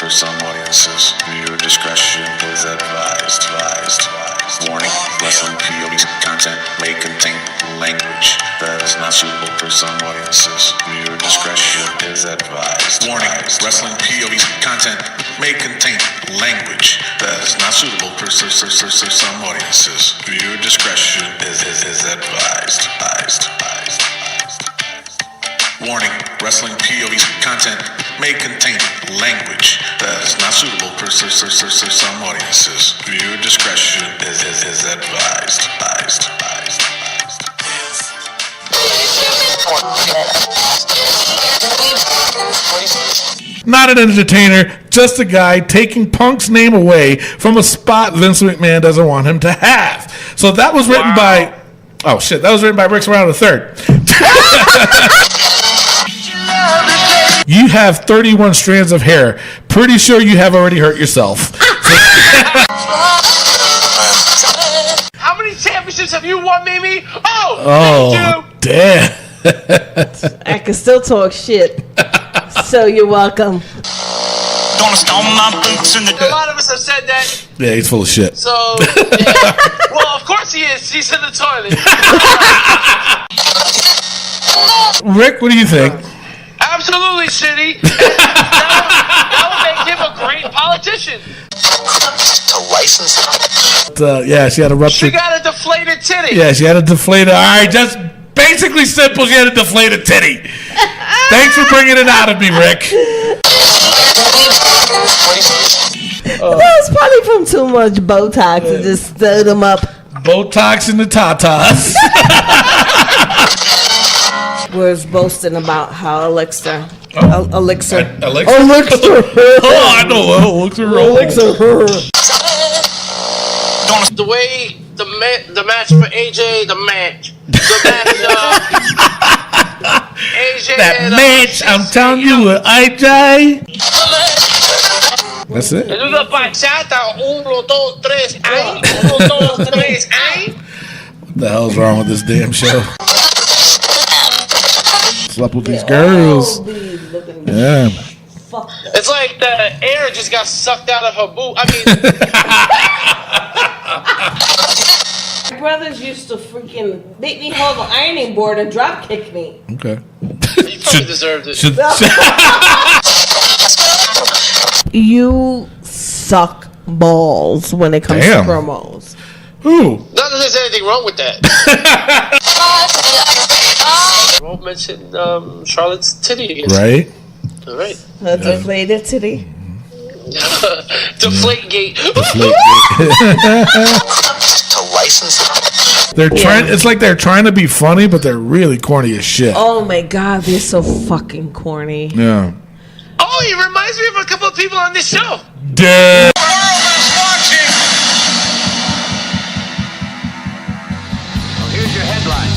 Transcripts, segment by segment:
for some audiences. Viewer discretion is advised. Warning, wrestling POV's content may contain language that is not suitable for some audiences. Viewer discretion is advised. Warning, wrestling POV's content may contain language that is not suitable for some audiences. Viewer discretion is advised. Warning, wrestling POV's content may contain language that is not suitable for some audiences. Viewer discretion is advised. Not an entertainer, just a guy taking Punk's name away from a spot Vince McMahon doesn't want him to have. So that was written by... Oh, shit. That was written by Rick Serrano III. You have 31 strands of hair. Pretty sure you have already hurt yourself. How many championships have you won, Mimi? Oh, damn. I can still talk shit. So you're welcome. A lot of us have said that. Yeah, he's full of shit. So, yeah. Well, of course he is. He's in the toilet. Rick, what do you think? Absolutely shitty. That would make him a great politician. Yeah, she had a rupture. She got a deflated titty. Yeah, she had a deflated. All right, just basically simple. She had a deflated titty. Thanks for bringing it out of me, Rick. That was probably from too much Botox and just stirred them up. Botox in the tatas. Was boasting about how Elixir. Elixir? Oh, I know. Elixir. The way the match for AJ, AJ that and, match, I'm telling you, with AJ. That's it. Una bachata, 1, 2, 3, ay. 1, 2, 3, ay. What the hell's wrong with this damn show? Slept with these girls. Yeah. It's like the air just got sucked out of her boot. I mean, my brothers used to freaking make me hold the ironing board and drop kick me. Okay. You probably deserved it. You suck balls when it comes to promos. Who? Not that there's anything wrong with that. Won't mention Charlotte's titty again. Right. All right. A deflated titty. Deflategate. They're trying. It's like they're trying to be funny, but they're really corny as shit. Oh my god, they're so fucking corny. Yeah. Oh, he reminds me of a couple of people on this show. Duh. Here's your headline.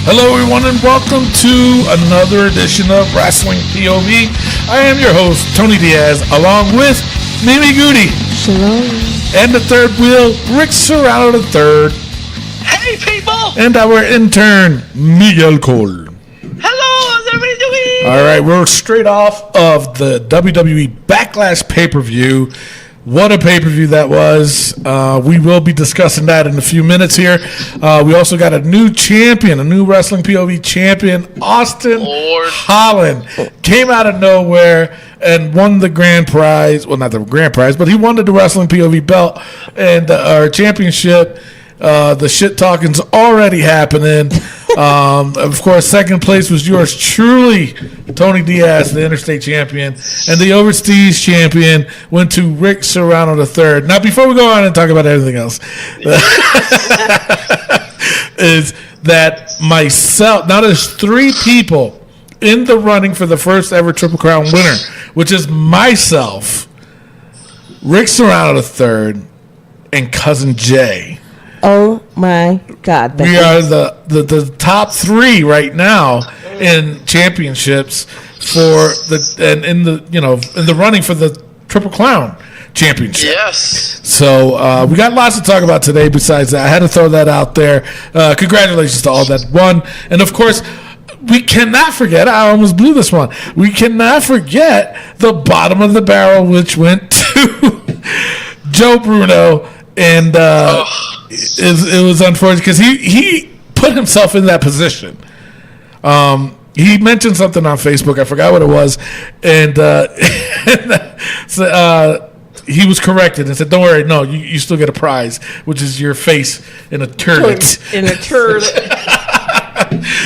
Hello, everyone, and welcome to another edition of Wrestling POV. I am your host, Tony Diaz, along with Mimi Goody. Shalom. And the third wheel, Rick Serrano III. Hey, people! And our intern, Miguel Cole. Hello, how's everybody doing? All right, we're straight off of the WWE Backlash pay-per-view. What a pay-per-view that was. We will be discussing that in a few minutes here. We also got a new champion, a new Wrestling POV champion, Austin Holland. Came out of nowhere and won the grand prize. Well, not the grand prize, but he won the Wrestling POV belt and our championship. The shit talking's already happening. Of course, second place was yours truly, Tony Diaz, the interstate champion, and the overseas champion went to Rick Serrano III. Now, before we go on and talk about everything else, is that myself, now there's 3 people in the running for the first ever Triple Crown winner, which is myself, Rick Serrano III, and Cousin Jay. Oh my God! We are the top 3 right now in championships for in the running for the Triple Crown. Championship. Yes. So we got lots to talk about today besides that. I had to throw that out there. Congratulations to all that won. And, of course, we cannot forget, I almost blew this one, we cannot forget the bottom of the barrel, which went to Joe Bruno. And it was unfortunate because he put himself in that position. He mentioned something on Facebook. I forgot what it was. And so, he was corrected and said, don't worry, no, you still get a prize, which is your face in a turd. In a turd.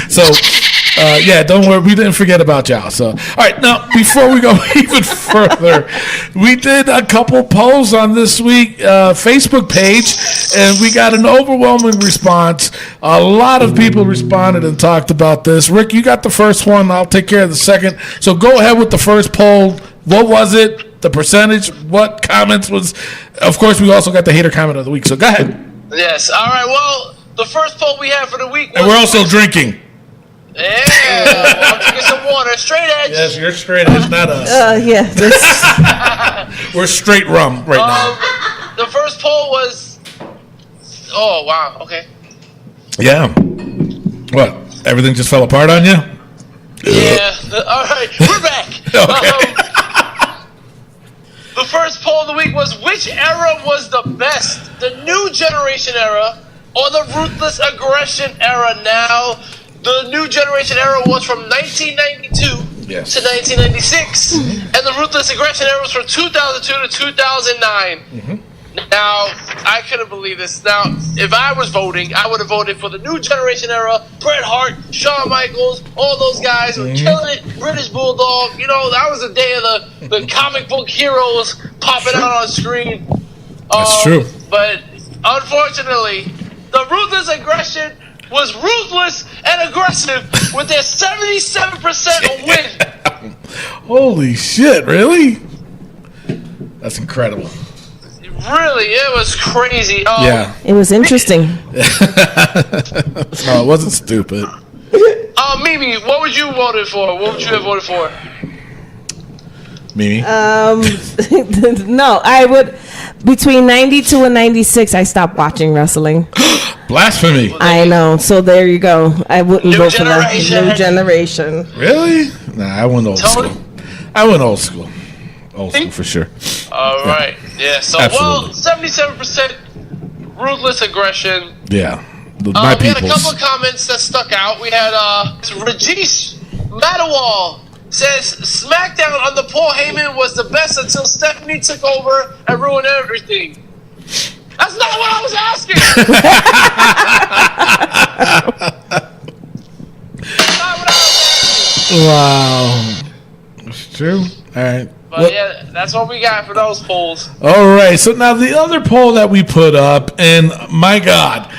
So, don't worry, we didn't forget about y'all. So, all right, now, before we go even further, we did a couple polls on this week Facebook page, and we got an overwhelming response. A lot of people responded and talked about this. Rick, you got the first one. I'll take care of the second. So go ahead with the first poll. What was it? The percentage? What comments was? Of course, we also got the hater comment of the week. So go ahead. Yes. All right. Well, the first poll we had for the week was... And we're also drinking. Yeah. Well, I'm drinking some water. Straight edge. Yes, you're straight edge, not us. Yeah. We're straight rum right now. The first poll was... Oh, wow. Okay. Yeah. What? Everything just fell apart on you? Yeah. All right. We're back. Okay. The first poll of the week was, which era was the best? The new generation era or the ruthless aggression era? Now, the new generation era was from 1992 Yes. to 1996, and the ruthless aggression era was from 2002 to 2009. Now, I couldn't believe this. Now, if I was voting, I would have voted for the new generation era. Bret Hart, Shawn Michaels, all those guys were killing it. British Bulldog. You know, that was the day of the comic book heroes popping out on screen. That's true. But unfortunately, the ruthless aggression was ruthless and aggressive with their 77% win. Holy shit, really? That's incredible. Really, it was crazy. Yeah. It was interesting. No, it wasn't stupid. Mimi, what would you voted for? What would you have voted for? Mimi? No, I would. Between 92 and 96, I stopped watching wrestling. Blasphemy. I know. So there you go. I wouldn't New vote for the generation. new generation. Really? Nah, I went old Tony? school. I went old school. Old school for sure. All right. Yeah. So, Absolutely. well, 77% ruthless aggression. Yeah. My We had a peoples. couple of comments that stuck out. We had Rajesh Madawal says SmackDown under Paul Heyman was the best until Stephanie took over and ruined everything. That's not what I was asking. That's not what I was asking. Wow. It's true. All right. But yeah, that's what we got for those polls. All right. So now the other poll that we put up, and my God,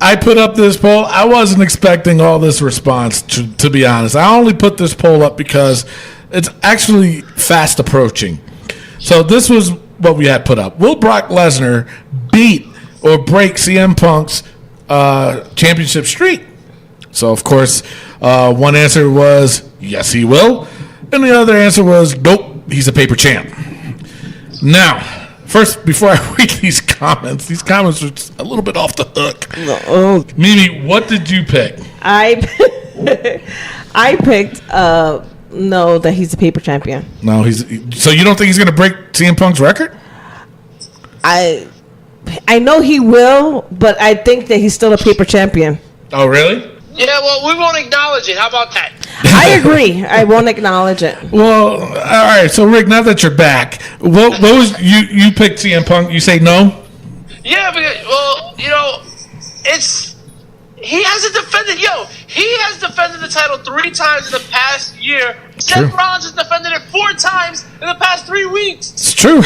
I put up this poll. I wasn't expecting all this response, to be honest. I only put this poll up because it's actually fast approaching. So this was what we had put up. Will Brock Lesnar beat or break CM Punk's championship streak? So, of course, one answer was yes, he will. And the other answer was nope, he's a paper champ. Now, first, before I read these comments were just a little bit off the hook. Mimi, what did you pick? I picked no, that he's a paper champion. No, so you don't think he's going to break CM Punk's record? I know he will, but I think that he's still a paper champion. Oh, really? Yeah, well, we won't acknowledge it. How about that? I agree. I won't acknowledge it. Well, all right. So, Rick, now that you're back, what was you picked CM Punk? You say no? Yeah, because, well, you know, he hasn't defended. He has defended the title 3 times in the past year. Seth Rollins has defended it 4 times in the past 3 weeks. It's true.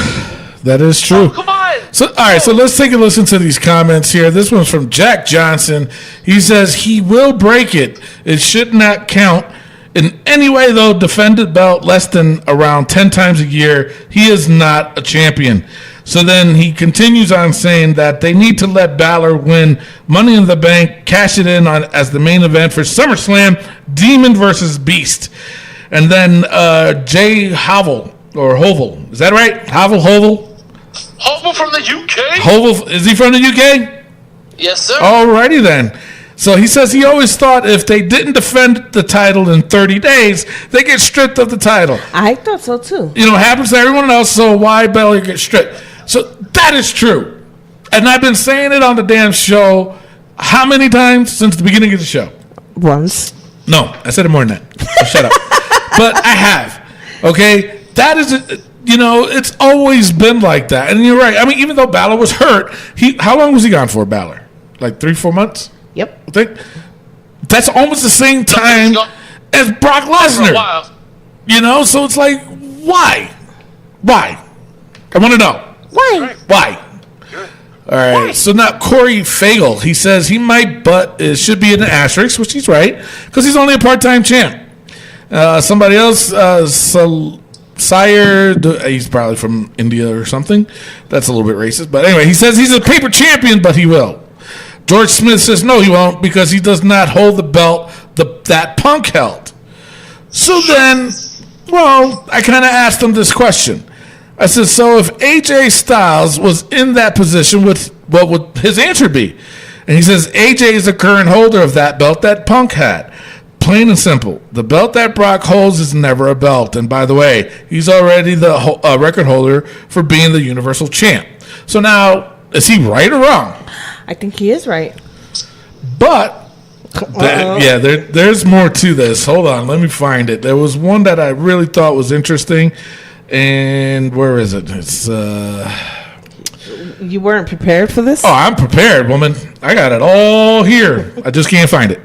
That is true. Oh, come on. So, all right, so let's take a listen to these comments here. This one's from Jack Johnson. He says he will break it. It should not count. In any way, though, defended belt less than around 10 times a year, he is not a champion. So then he continues on saying that they need to let Balor win Money in the Bank, cash it in on as the main event for SummerSlam, Demon versus Beast. And then Jay Hovel, is that right? Hovel? from the UK. Hove, is he from the UK? Yes, sir. Alrighty then. So he says he always thought if they didn't defend the title in 30 days, they get stripped of the title. I thought so too. You know, it happens to everyone else, so why Baylor get stripped? So that is true. And I've been saying it on the damn show how many times since the beginning of the show? Once. No, I said it more than that. So shut up. But I have. Okay? That is, it's always been like that. And you're right. I mean, even though Balor was hurt, how long was he gone for, Balor? Like 3-4 months? Yep. I think that's almost the same time as Brock Lesnar. So it's like, why? I want to know. Why? All right. So now Corey Fagel, he says he might, but it should be an asterisk, which he's right, because he's only a part-time champ. Somebody else, Sire, he's probably from India or something. That's a little bit racist, but anyway, he says he's a paper champion, but he will. George Smith says no, he won't, because he does not hold the belt that Punk held. So then, I kind of asked him this question. I said, so if AJ Styles was in that position, what would his answer be? And he says, AJ is the current holder of that belt that Punk had. Plain and simple. The belt that Brock holds is never a belt. And by the way, he's already the record holder for being the Universal Champ. So now, is he right or wrong? I think he is right. But, there's more to this. Hold on, let me find it. There was one that I really thought was interesting. And where is it? It's You weren't prepared for this? Oh, I'm prepared, woman. I got it all here. I just can't find it.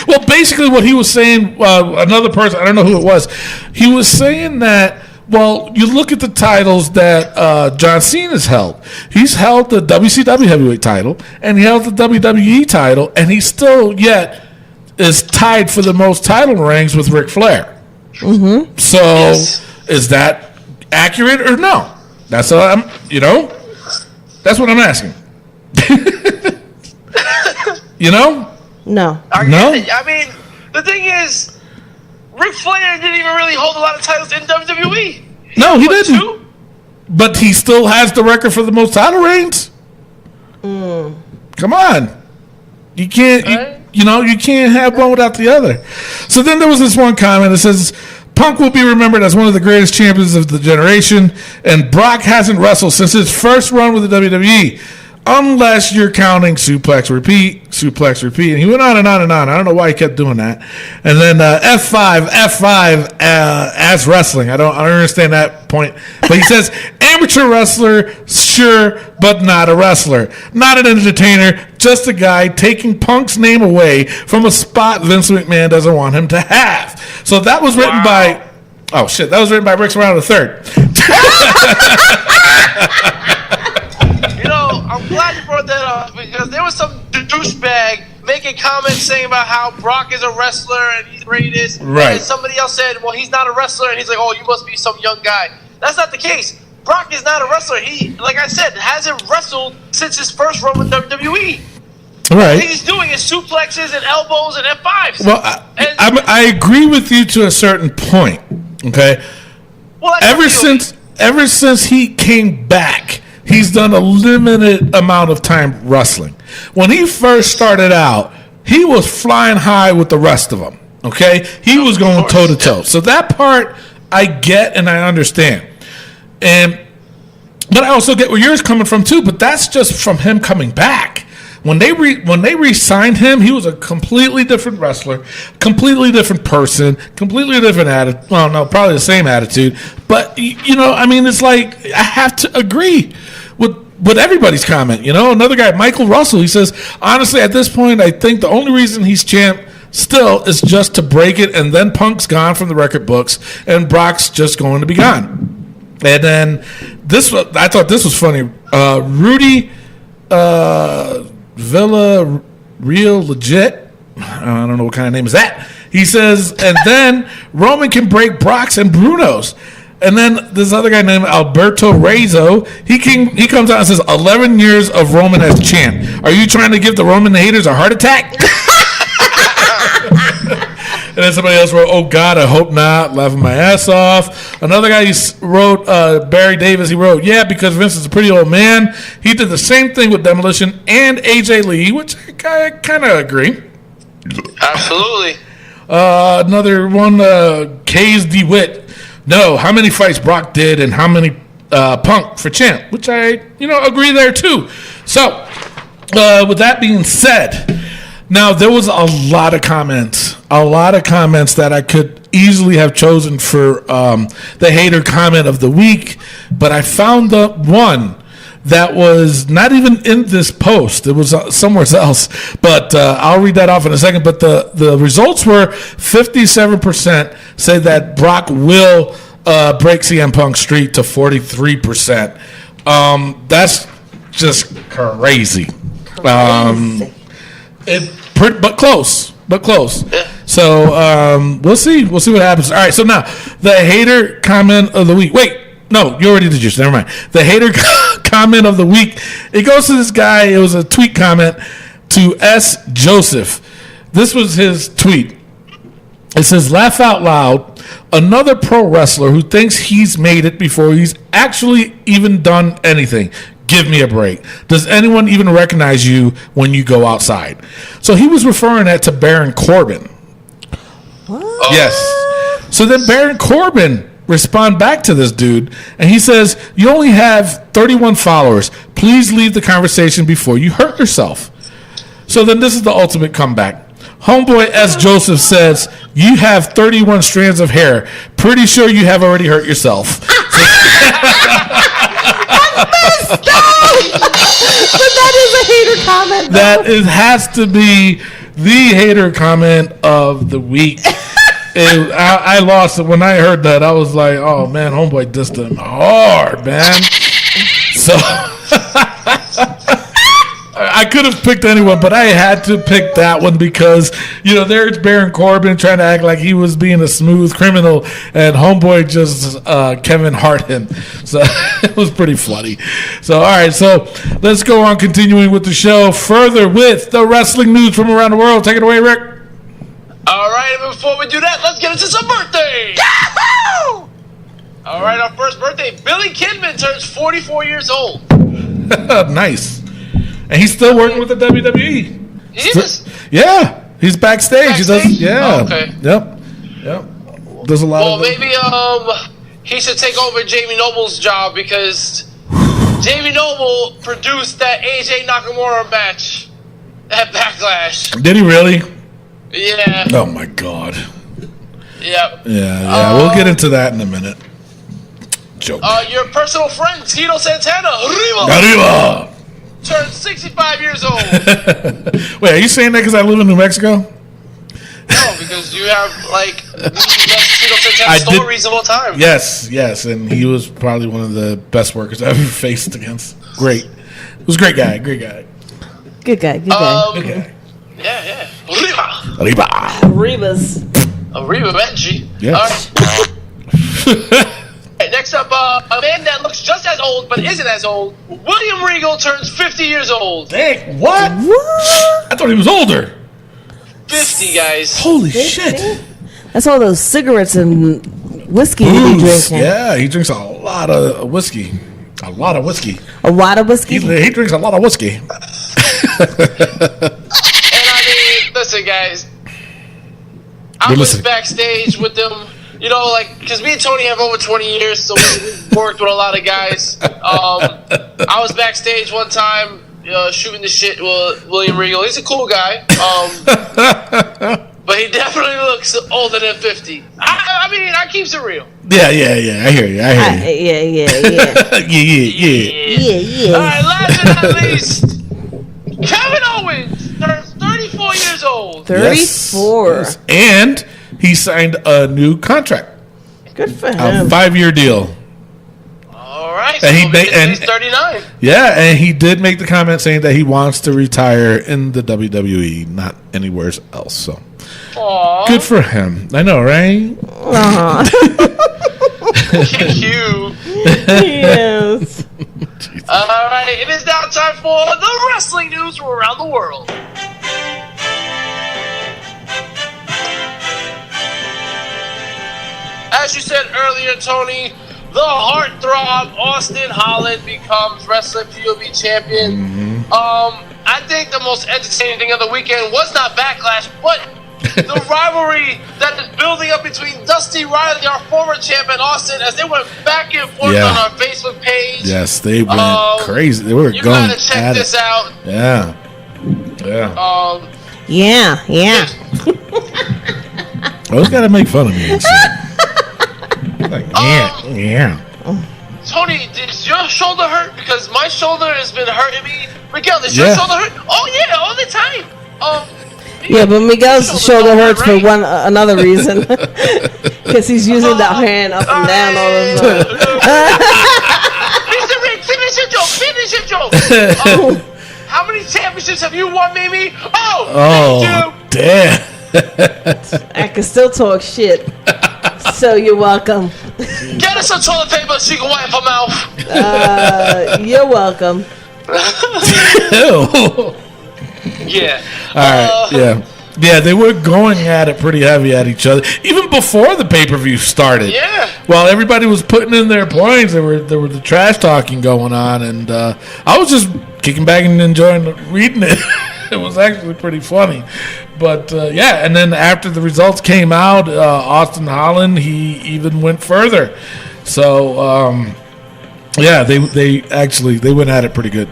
Well, basically what he was saying, another person, I don't know who it was, he was saying that, you look at the titles that John Cena's held. He's held the WCW heavyweight title, and he held the WWE title, and he still yet is tied for the most title rings with Ric Flair. Mm-hmm. So, is that accurate or no? That's what that's what I'm asking. No. No. I mean, the thing is, Ric Flair didn't even really hold a lot of titles in WWE. No, he didn't. 2? But he still has the record for the most title reigns. Come on. You can't, you can't have one without the other. So then there was this one comment that says, Punk will be remembered as one of the greatest champions of the generation, and Brock hasn't wrestled since his first run with the WWE, unless you're counting suplex, repeat, and he went on and on and on. I don't know why he kept doing that. And then F5 as wrestling. I don't understand that point. But he says, amateur wrestler, sure, but not a wrestler. Not an entertainer, just a guy taking Punk's name away from a spot Vince McMahon doesn't want him to have. So that was written by... Oh, shit. That was written by Rick Serrano III. I'm glad you brought that up, because there was some douchebag making comments saying about how Brock is a wrestler and he's the greatest. Right. And somebody else said, well, he's not a wrestler, and he's like, oh, you must be some young guy. That's not the case. Brock is not a wrestler. He, like I said, hasn't wrestled since his first run with WWE. Right. What he's doing is suplexes and elbows and F5s. Well, I agree with you to a certain point. Okay. Well, ever since he came back, he's done a limited amount of time wrestling. When he first started out, he was flying high with the rest of them. Okay, he was going toe to toe. So that part I get and I understand. But I also get where yours coming from too. But that's just from him coming back. When they re-signed him, he was a completely different wrestler, completely different person, completely different attitude. Well, no, probably the same attitude. But, it's like I have to agree with everybody's comment. Another guy, Michael Russell, he says, honestly, at this point, I think the only reason he's champ still is just to break it, and then Punk's gone from the record books, and Brock's just going to be gone. And then I thought this was funny. Rudy Villa Real Legit. I don't know what kind of name is that. He says, and then Roman can break Brock's and Bruno's. And then this other guy named Alberto Rezo, he comes out and says, 11 years of Roman as champ. Are you trying to give the Roman haters a heart attack? then somebody else wrote, "Oh God, I hope not." Laughing my ass off. Another guy wrote, Barry Davis. He wrote, "Yeah, because Vince is a pretty old man. He did the same thing with Demolition and AJ Lee," which I kind of agree. Absolutely. Another one, K's DeWitt. No, how many fights Brock did and how many Punk for champ, which I agree there too. So, with that being said, now there was a lot of comments that I could easily have chosen for the hater comment of the week, but I found the one that was not even in this post. It was somewhere else, but I'll read that off in a second. But the results were 57% say that Brock will break CM Punk's streak to 43%. That's just crazy. But close. So we'll see what happens. All right. So now the hater comment of the week. Wait. No, you already did yours. Never mind. The hater comment of the week. It goes to this guy. It was a tweet comment to S. Joseph. This was his tweet. It says, "Laugh out loud. Another pro wrestler who thinks he's made it before he's actually even done anything. Give me a break. Does anyone even recognize you when you go outside?" So he was referring that to Baron Corbin. What? Yes. So then Baron Corbin respond back to this dude, and he says, "You only have 31 followers. Please leave the conversation before you hurt yourself." So then this is the ultimate comeback. Homeboy S. Joseph says, "You have 31 strands of hair. Pretty sure you have already hurt yourself." But that is a hater comment, though. That has to be the hater comment of the week. I lost it when I heard that. I was like, "Oh man, homeboy dissed him hard, man." So I could have picked anyone, but I had to pick that one because there's Baron Corbin trying to act like he was being a smooth criminal, and homeboy just Kevin Hart him. So it was pretty funny. So all right, so let's go on continuing with the show further with the wrestling news from around the world. Take it away, Rick. All right, and before we do that, let's get into some birthdays. Yahoo! All right, our first birthday, Billy Kidman turns 44 years old. Nice. And he's still working with the WWE. He is? Yeah, he's backstage. He does. Yeah. Oh, okay. Yep. There's a lot. Well, maybe he should take over Jamie Noble's job because Jamie Noble produced that AJ Nakamura match at Backlash. Did he really? Yeah. Oh my God. Yep. Yeah. We'll get into that in a minute. Joke. Your personal friend Tito Santana, Arriba! turned 65 years old. Wait, are you saying that because I live in New Mexico? No, because you have the best Tito Santana stories of all time. Yes, and he was probably one of the best workers I ever faced against. Great. It was a great guy. Good guy. Good guy. Yeah. Arriba. Arriba Benji. Yes. All right. Next up, a man that looks just as old but isn't as old. William Regal turns 50 years old. Dang, what? I thought he was older. 50, guys. Holy shit. That's all those cigarettes and whiskey he be drinking. Yeah, he drinks a lot of whiskey. A lot of whiskey. A lot of whiskey? He drinks a lot of whiskey. And listen, guys. I was backstage with them. Because me and Tony have over 20 years, so we worked with a lot of guys. I was backstage one time shooting the shit with William Regal. He's a cool guy, but he definitely looks older than 50. I mean, I keeps it real. Yeah. I hear you. Yeah. Yeah. All right, last but not least, Kevin Owens turns 34 years old. 34. Yes. And he signed a new contract. Good for him. A 5-year deal. All right. And he's 39. Yeah, and he did make the comment saying that he wants to retire in the WWE, not anywhere else. So, aww. Good for him. I know, right? You. Yes. All right. It is now time for the wrestling news from around the world. as you said earlier, Tony, the heartthrob Austin Holland becomes Wrestling POV champion. I think the most entertaining thing of the weekend was not Backlash, but the rivalry that is building up between Dusty Riley, our former champion, Austin, as they went back and forth on our Facebook page. Yes, they went crazy. They were you going gotta check this out. Yeah. Yeah. Always gotta make fun of me. And shit. Like, yeah. Tony, does your shoulder hurt? Because my shoulder has been hurting me. Miguel, does your shoulder hurt? Oh yeah, all the time. Yeah, but Miguel's shoulder hurts for another reason. Because he's using that hand up and down all the time. Mr. Rick, finish your joke. How many championships have you won, Mimi? Oh, damn. I can still talk shit. So you're welcome. Get us some toilet paper so you can wipe her mouth. You're welcome. Yeah. All right. Yeah, they were going at it pretty heavy at each other, even before the pay-per-view started. Yeah. While everybody was putting in their points, there were the trash talking going on, and I was just kicking back and enjoying reading it. It was actually pretty funny. But, and then after the results came out, Austin Holland, he even went further. So, they went at it pretty good.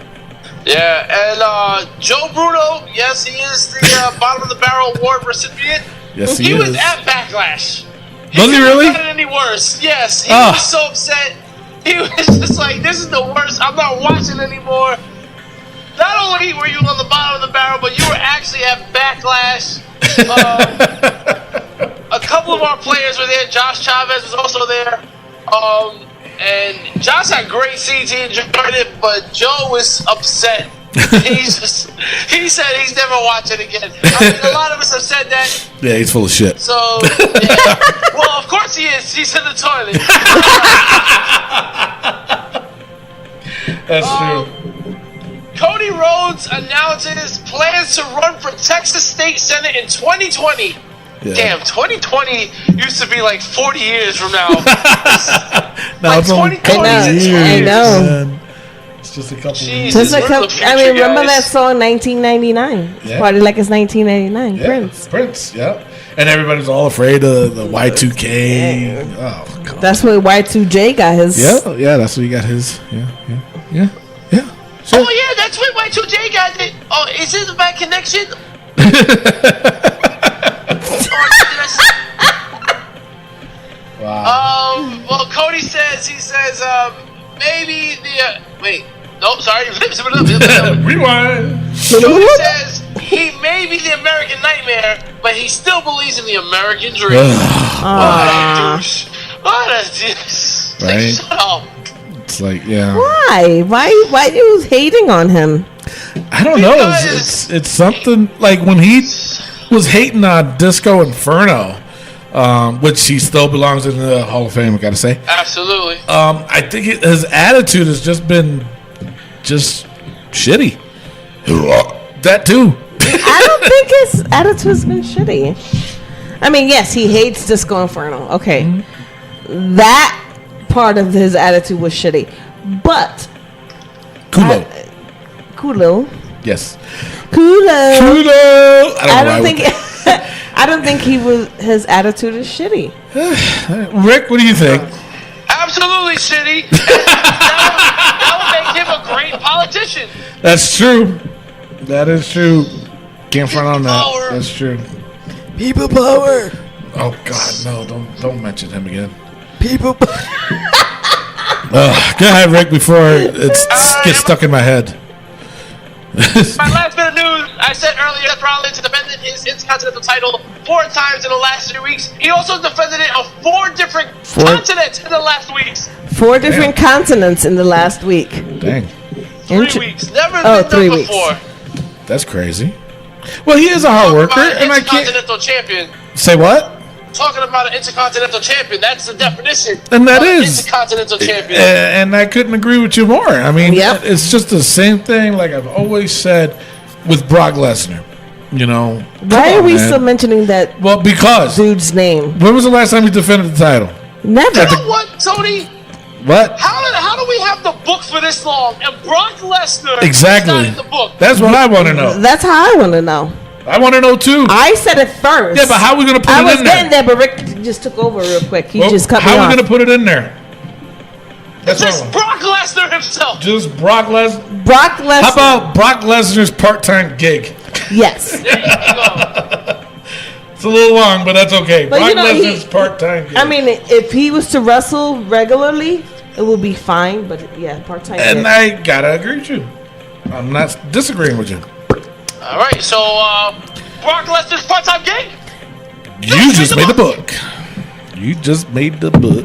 Yeah, and Joe Bruno, yes, he is the Bottom of the Barrel Award recipient. Yes, he was at Backlash. Was he really? Not any worse. Yes, he was so upset. He was just like, this is the worst. I'm not watching anymore. Not only were you on the bottom of the barrel, but you were actually at Backlash. A couple of our players were there. Josh Chavez was also there. And Josh had great seats. He enjoyed it, but Joe was upset. He said he's never watching again. I mean, a lot of us have said that. Yeah, he's full of shit. So, yeah. Well, of course he is. He's in the toilet. That's true. Cody Rhodes announces plans to run for Texas State Senate in 2020. Yeah. Damn, 2020 used to be like 40 years from now. Now like it's only 2020 is years. I know. Man. It's just a couple years. Just a couple. I mean, remember guys. that song 1999? Yeah. Party like it's 1999. Yeah, Prince, yeah. And everybody's all afraid of the Y2K. Oh, God. That's where Y2J got his. Yeah, that's where he got his. Yeah. Sure. Oh yeah, that's when Y2J got it. Oh, is it a bad connection? Wow. Well, Cody says maybe the wait. No, sorry. Rewind. Cody says he may be the American Nightmare, but he still believes in the American Dream. What a douche! What a douche! Like, Right. shut up. It's like, yeah. Why? Why you hating on him? I don't know. Because- It's something like when he was hating on Disco Inferno, which he still belongs in the Hall of Fame, I gotta say. Absolutely. I think his attitude has just been just shitty. That too. I don't think his attitude's been shitty. I mean, yes, he hates Disco Inferno. Okay. That part of his attitude was shitty. But Kulo. Yes. Kulo. I don't think his attitude is shitty. Rick, what do you think? Absolutely shitty. That would make him a great politician. That's true. That is true. Can't front on that. Power. That's true. People power. Oh God, no! Don't mention him again. People. Go ahead, Rick. Before it gets stuck in my head. My last bit of news, I said earlier that Rollins defended his Intercontinental title 4 times in the last 3 weeks. He also defended it on 4 different continents in the last weeks. 4 different continents in the last week. Dang, 3 weeks. Never Oh, been 3 done weeks. before. that's crazy. Well, he is a hard worker, Talking about and an I can't Intercontinental champion. say what. Talking about an Intercontinental champion. That's the definition. And that of an is. Intercontinental champion. And I couldn't agree with you more. I mean, Yep. it's just the same thing. Like I've always said with Brock Lesnar. You know, Why come are on, we man. still mentioning that Well, because dude's name? when was the last time he defended the title? Never. You know what, Tony? What? How do we have the book for this long and Brock Lesnar Exactly. is not in the book? That's what I want to know. That's how I want to know. I want to know too. I said it first. Yeah, but how are we going to put I it was in getting there? there, but Rick just took over real quick. He Well, just cut me how off. are we going to put it in there? That's Just what I want. Brock Lesnar himself. Just Brock Lesnar. Brock Lesnar. How about Brock Lesnar's part-time gig? Yes. There you go. It's a little long, but that's okay. But Brock you know, Lesnar's part-time gig. I mean, if he was to wrestle regularly, it would be fine. But yeah, part-time. and gig. I gotta agree with you. I'm not disagreeing with you. All right, so Brock Lesnar's part-time gig. You just made the book. You just made the book.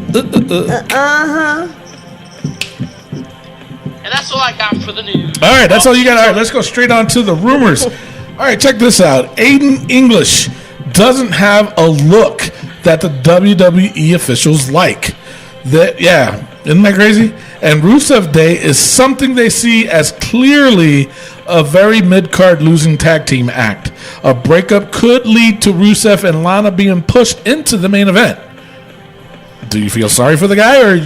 And that's all I got for the news. All right, that's all you got. All right, let's go straight on to the rumors. All right, check this out. Aiden English doesn't have a look that the WWE officials like. Yeah, isn't that crazy? And Rusev Day is something they see as clearly a very mid-card losing tag team act. A breakup could lead to Rusev and Lana being pushed into the main event. Do you feel sorry for the guy, or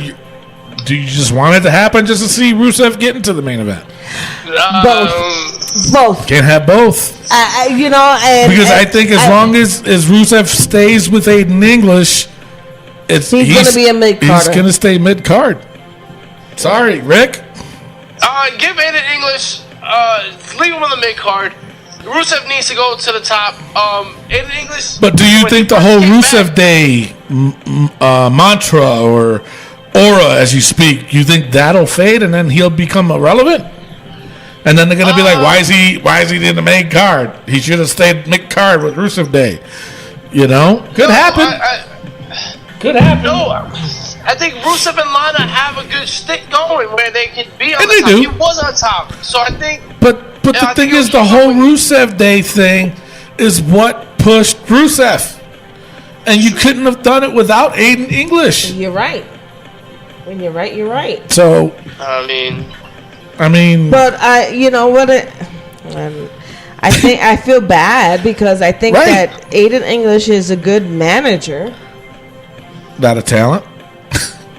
do you just want it to happen just to see Rusev get into the main event? Both. Can't have both. You know, and, Because I think as long as Rusev stays with Aiden English, he's gonna be a mid-carder. He's gonna stay mid-card. Sorry, Rick. Give Aiden English, leave him on the mid card. Rusev needs to go to the top. Aiden English. But do you when think he the whole first came Rusev back- Day mantra or aura, as you speak, you think that'll fade and then he'll become irrelevant? And then they're gonna be like, why is he in the main card? He should have stayed mid card with Rusev Day. You know, could happen. Could happen. No, I think Rusev and Lana have a good stick going where they can be on And the they top. do. He was on top, so I think. But Yeah, the I thing think is, it the was whole probably- Rusev Day thing is what pushed Rusev, and you couldn't have done it without Aiden English. you're right. When you're right, you're right. So, I mean, But you know what? I think I feel bad because I think Right. that Aiden English is a good manager. not a talent,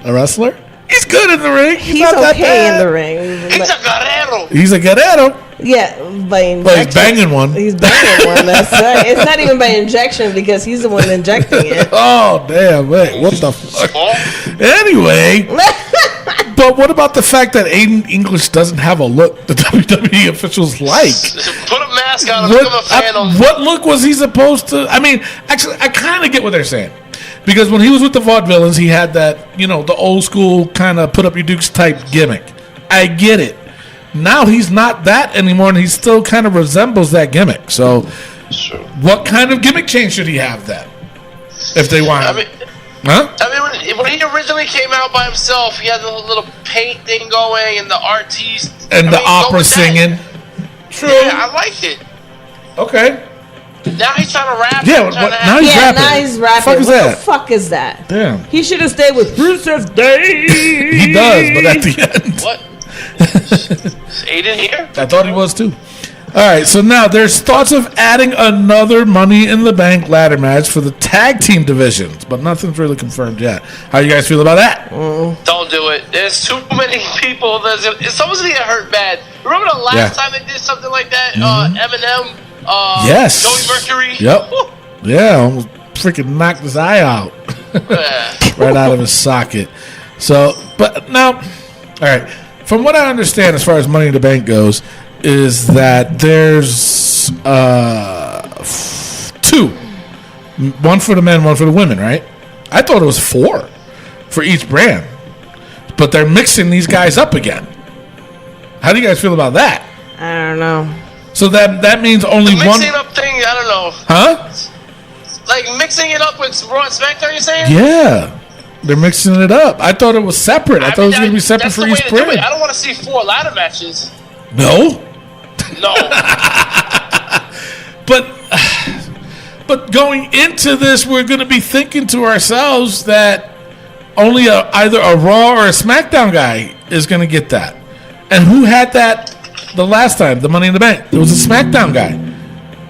a wrestler. He's good in the ring. He's not that okay in bad. the ring. he's a guerrero. He's a guerrero, Yeah, by but he's injection. banging one. He's banging one. That's right. It's not even by injection because he's the one injecting it. Oh damn! Wait, what the fuck? Oh, Anyway, but what about the fact that Aiden English doesn't have a look the WWE officials like? put a mask on and become a fan on. What look was he supposed to? I mean, actually, I kind of get what they're saying. Because when he was with the Vaudevillains, he had that, the old school kind of put up your dukes type gimmick. I get it. Now he's not that anymore, and he still kind of resembles that gimmick. So, what kind of gimmick change should he have then? If they want I him? mean, Huh? when he originally came out by himself, he had the little paint thing going and the artiste And the go opera with that. singing. True. Yeah, I liked it. Okay. Now he's trying to rap. Yeah, trying to now act- he's Yeah, rapping. now he's rapping. Fuck is what that? the fuck is that? Damn. He should have stayed with Rusev Day. He does, but at the end. What? Is Aiden here? I thought he was too. All right, so now there's thoughts of adding another Money in the Bank ladder match for the tag team divisions, but nothing's really confirmed yet. How you guys feel about that? Don't do it. There's too many people. Someone's gonna get hurt bad. Remember the last time they did something like that? Eminem. Yes. Joey Mercury. Yep. Woo. Yeah, almost freaking knocked his eye out Yeah. right out of his socket. So, but now, all right. From what I understand, as far as Money in the Bank goes, is that there's two, one for the men, one for the women, right? I thought it was 4 for each brand, but they're mixing these guys up again. How do you guys feel about that? I don't know. So that means only The one, mixing up thing, I don't know. huh? Like mixing it up with Raw and SmackDown, you're saying? Yeah, they're mixing it up. I thought it was separate. I thought it was going to be separate that's for the each way to do it. brand. I don't want to see 4 ladder matches. No, No. but going into this, we're going to be thinking to ourselves that only either a Raw or a SmackDown guy is going to get that. And who had that the last time, the Money in the Bank? It was a SmackDown guy.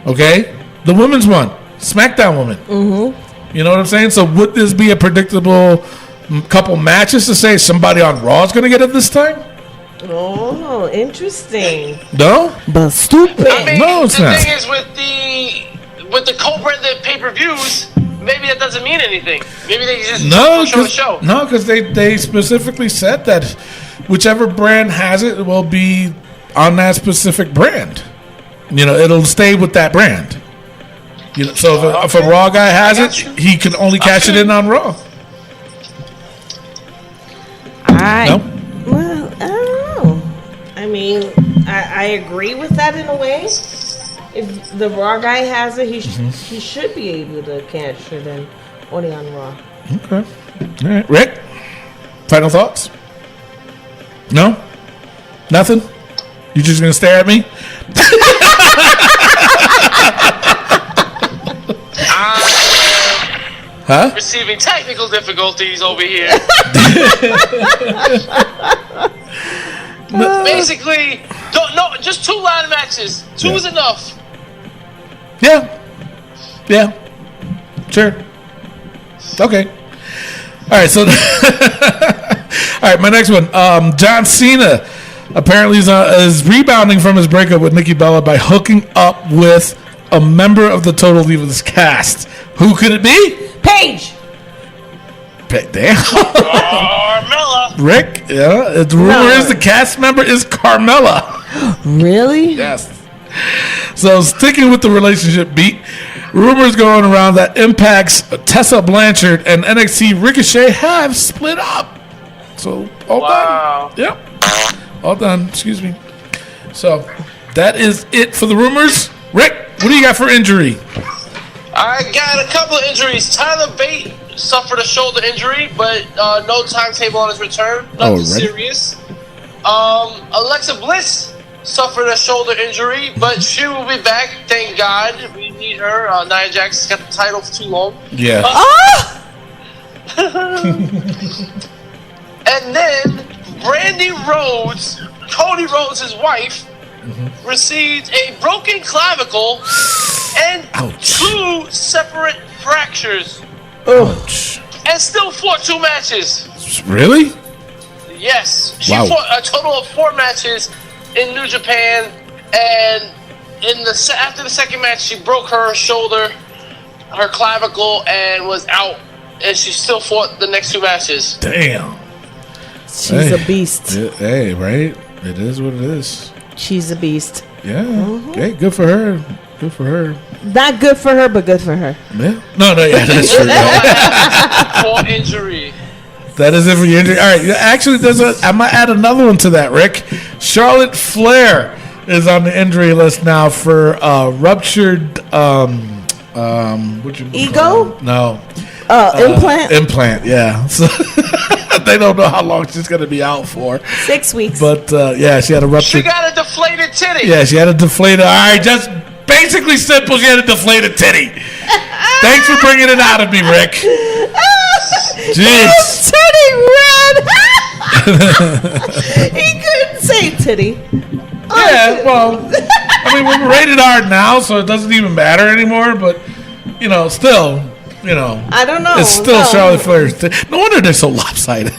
Okay? The women's one. SmackDown woman. Mm-hmm. You know what I'm saying? So would this be a predictable couple matches to say somebody on Raw is going to get it this time? Oh, interesting. No? But stupid. I mean, No, it's the not. thing is with the co-branded pay-per-views, maybe that doesn't mean anything. Maybe they just show the show. No, because they specifically said that whichever brand has it will be on that specific brand. It'll stay with that brand. So if a Raw guy has it, he can only cash it in on Raw. No? Well, I don't know. I mean, I agree with that in a way. If the Raw guy has it, he should be able to cash it in only on Raw. Okay. All right. Rick, final thoughts? No? Nothing? You just going to stare at me? Huh? Receiving technical difficulties over here. Basically, just 2 ladder matches. 2 is enough. Yeah. Sure. Okay. All right. So, all right. My next one. John Cena apparently is rebounding from his breakup with Nikki Bella by hooking up with a member of the Total Divas cast. Who could it be? Paige. Damn. Carmella. Rick. Yeah. The rumor is the cast member is Carmella. Really? Yes. So sticking with the relationship beat, rumors going around that Impact's Tessa Blanchard and NXT Ricochet have split up. So all done. Yep. All done. Excuse me. So that is it for the rumors. Rick, what do you got for injury? I got a couple of injuries. Tyler Bate suffered a shoulder injury, but no timetable on his return. Nothing serious. Alexa Bliss suffered a shoulder injury, but she will be back. Thank God. We need her. Nia Jax's got the title for too long. Yeah. And then Brandy Rhodes, Cody Rhodes' wife, received a broken clavicle and 2 separate fractures. Ouch. And still fought 2 matches. Really? Yes. She Wow. fought a total of 4 matches in New Japan, and after the second match, she broke her shoulder, her clavicle, and was out. And she still fought the next 2 matches. Damn. She's a beast. Hey, right? It is what it is. She's a beast. Yeah. Hey, good for her. Good for her. Not good for her, but good for her. Yeah. No, yeah, that's true. For injury. That is it for your injury. All right. Actually, I might add another one to that, Rick. Charlotte Flair is on the injury list now for ruptured ego? No. Implant? Implant, yeah. So they don't know how long she's going to be out for. 6 weeks. But, yeah, she had a ruptured... She got a deflated titty. Yeah, she had a deflated... All right, just basically simple, she had a deflated titty. Thanks for bringing it out of me, Rick. Jeez. It's turning red. He couldn't say titty. Yeah, well, I mean, we're rated R now, so it doesn't even matter anymore, but, still... I don't know. It's still Charlotte Flair's. No wonder they're so lopsided.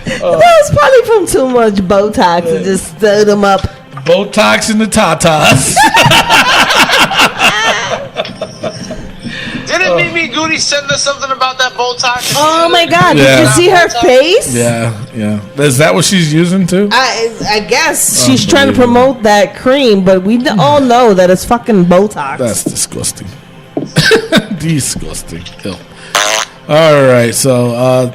That was probably from too much Botox and just stirred them up. Botox in the tatas. Didn't Mimi Goody send us something about that Botox? Oh my God! Yeah. Did you see her face? Yeah. Is that what she's using too? I guess she's trying to promote that cream, but we all know that it's fucking Botox. That's disgusting. Disgusting. Ew. All right, so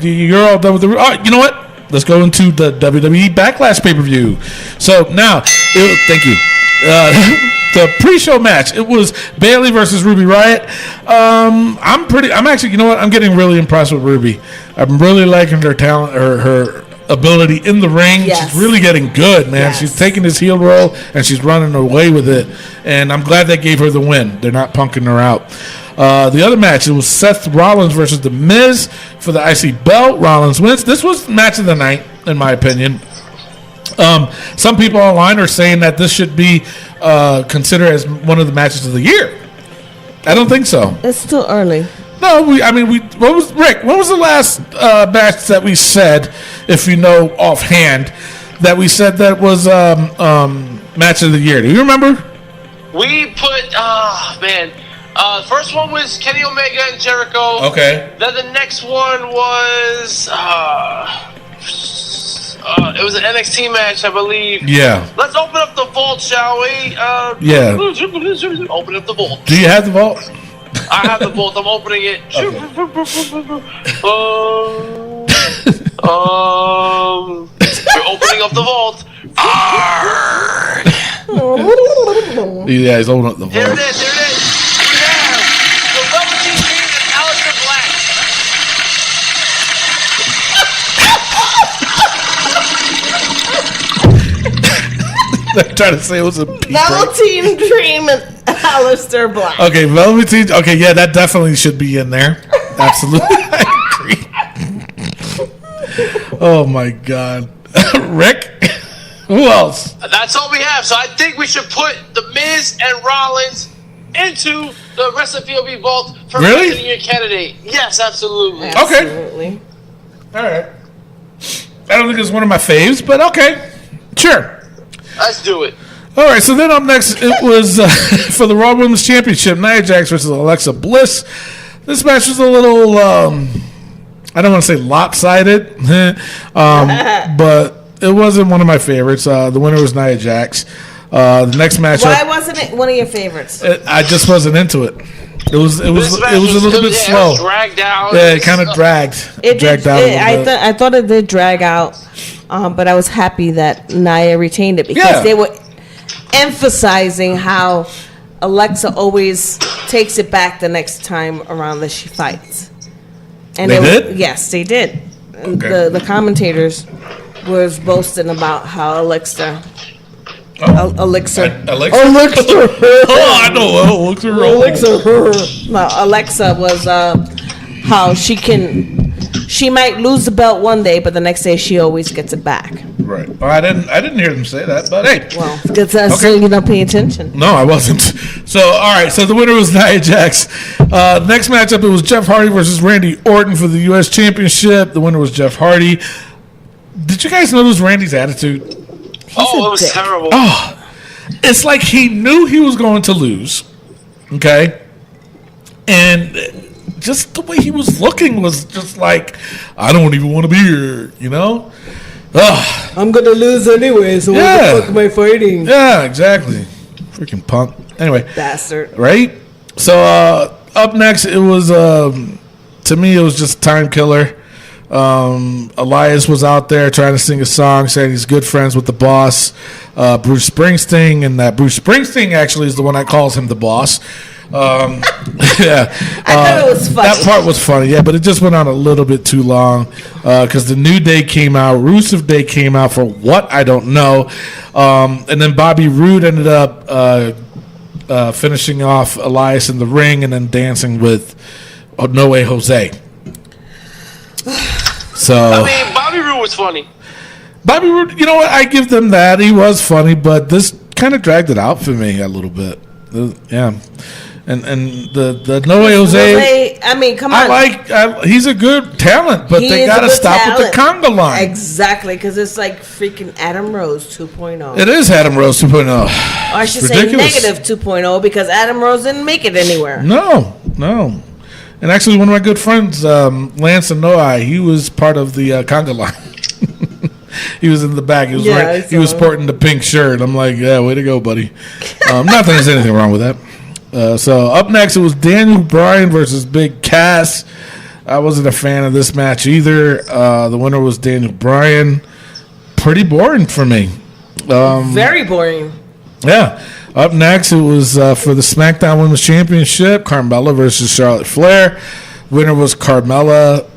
you're all done with the. You know what? Let's go into the WWE Backlash pay-per-view. So now, thank you. The pre-show match, it was Bayley versus Ruby Riott. I'm actually, you know what? I'm getting really impressed with Ruby. I'm really liking her talent, her ability in the ring. Yes. She's really getting good, man. Yes. She's taking this heel role and she's running away with it. And I'm glad they gave her the win. They're not punking her out. The other match, it was Seth Rollins versus The Miz for the IC belt. Rollins wins. This was match of the night, in my opinion. Some people online are saying that this should be considered as one of the matches of the year. I don't think so. It's still early. No, what was Rick? When was the last match that we said, if you know offhand, that we said that was match of the year? Do you remember? We put, first one was Kenny Omega and Jericho. Okay. Then the next one was, it was an NXT match, I believe. Yeah. Let's open up the vault, shall we? Yeah. Open up the vault. Do you have the vault? I have the vault. I'm opening it. Okay. We're opening up the vault. Yeah, he's opening up the vault. There it is. We have the Velveteen Dream and Aleister Black. They're trying to say it was a peep. Velveteen Dream and Aleister Black. Okay, Velveteen. Okay, yeah, that definitely should be in there. Absolutely, I agree. Oh my God, Rick. Who else? That's all we have. So I think we should put The Miz and Rollins into the Wrestling POV vault for Really? Wrestling of the Year candidate. Yes, absolutely. Absolutely. All right. I don't think it's one of my faves, but okay, sure. Let's do it. All right, so then up next, it was for the Raw Women's Championship, Nia Jax versus Alexa Bliss. This match was a little, I don't want to say lopsided, but it wasn't one of my favorites. The winner was Nia Jax. The next matchup, Why wasn't it one of your favorites? I just wasn't into it. It was a little bit slow. It was dragged out. Yeah, it kind of dragged. Dragged out. I thought it did drag out, but I was happy that Nia retained it because they were emphasizing how Alexa always takes it back the next time around that she fights. And they did? Yes, they did. Okay. The commentators was boasting about how Alexa. Oh, Alexa. Oh, I know. No, Alexa was how she might lose the belt one day, but the next day she always gets it back. Right. Well, I didn't hear them say that, but hey. Well, because that's so you don't pay attention. No, I wasn't. So, all right. So the winner was Nia Jax. Next matchup, it was Jeff Hardy versus Randy Orton for the U.S. Championship. The winner was Jeff Hardy. Did you guys notice Randy's attitude? It was terrible. Oh, it's like he knew he was going to lose. Okay, and just the way he was looking was just like, I don't even want to be here. You know. Ugh. I'm gonna lose anyway, so what the fuck am I fighting? Yeah, exactly. Freaking punk. Anyway. Bastard. Right? So, up next, it was, to me, it was just a time killer. Elias was out there trying to sing a song, saying he's good friends with the boss, Bruce Springsteen, and that Bruce Springsteen actually is the one that calls him the boss. Yeah, I thought it was funny. That part was funny, yeah, but it just went on a little bit too long because the New Day came out, Rusev Day came out for what I don't know, and then Bobby Roode ended up finishing off Elias in the ring and then dancing with No Way Jose. So I mean, Bobby Roode was funny. Bobby Roode, you know what? I give them that. He was funny, but this kind of dragged it out for me a little bit. Yeah. And the No Way Jose, I mean, come on. He's a good talent, but they got to stop with the conga line. Exactly, because it's like freaking Adam Rose 2.0. It is Adam Rose 2.0. Or I should say negative 2.0 because Adam Rose didn't make it anywhere. No. And actually, one of my good friends, Lance Anoa'i, he was part of the conga line. He was in the back. He was sporting the pink shirt. I'm like, yeah, way to go, buddy. Not that there's anything wrong with that. So up next, it was Daniel Bryan versus Big Cass. I wasn't a fan of this match either. The winner was Daniel Bryan. Pretty boring for me. Very boring. Yeah. Up next, it was for the SmackDown Women's Championship, Carmella versus Charlotte Flair. Winner was Carmella.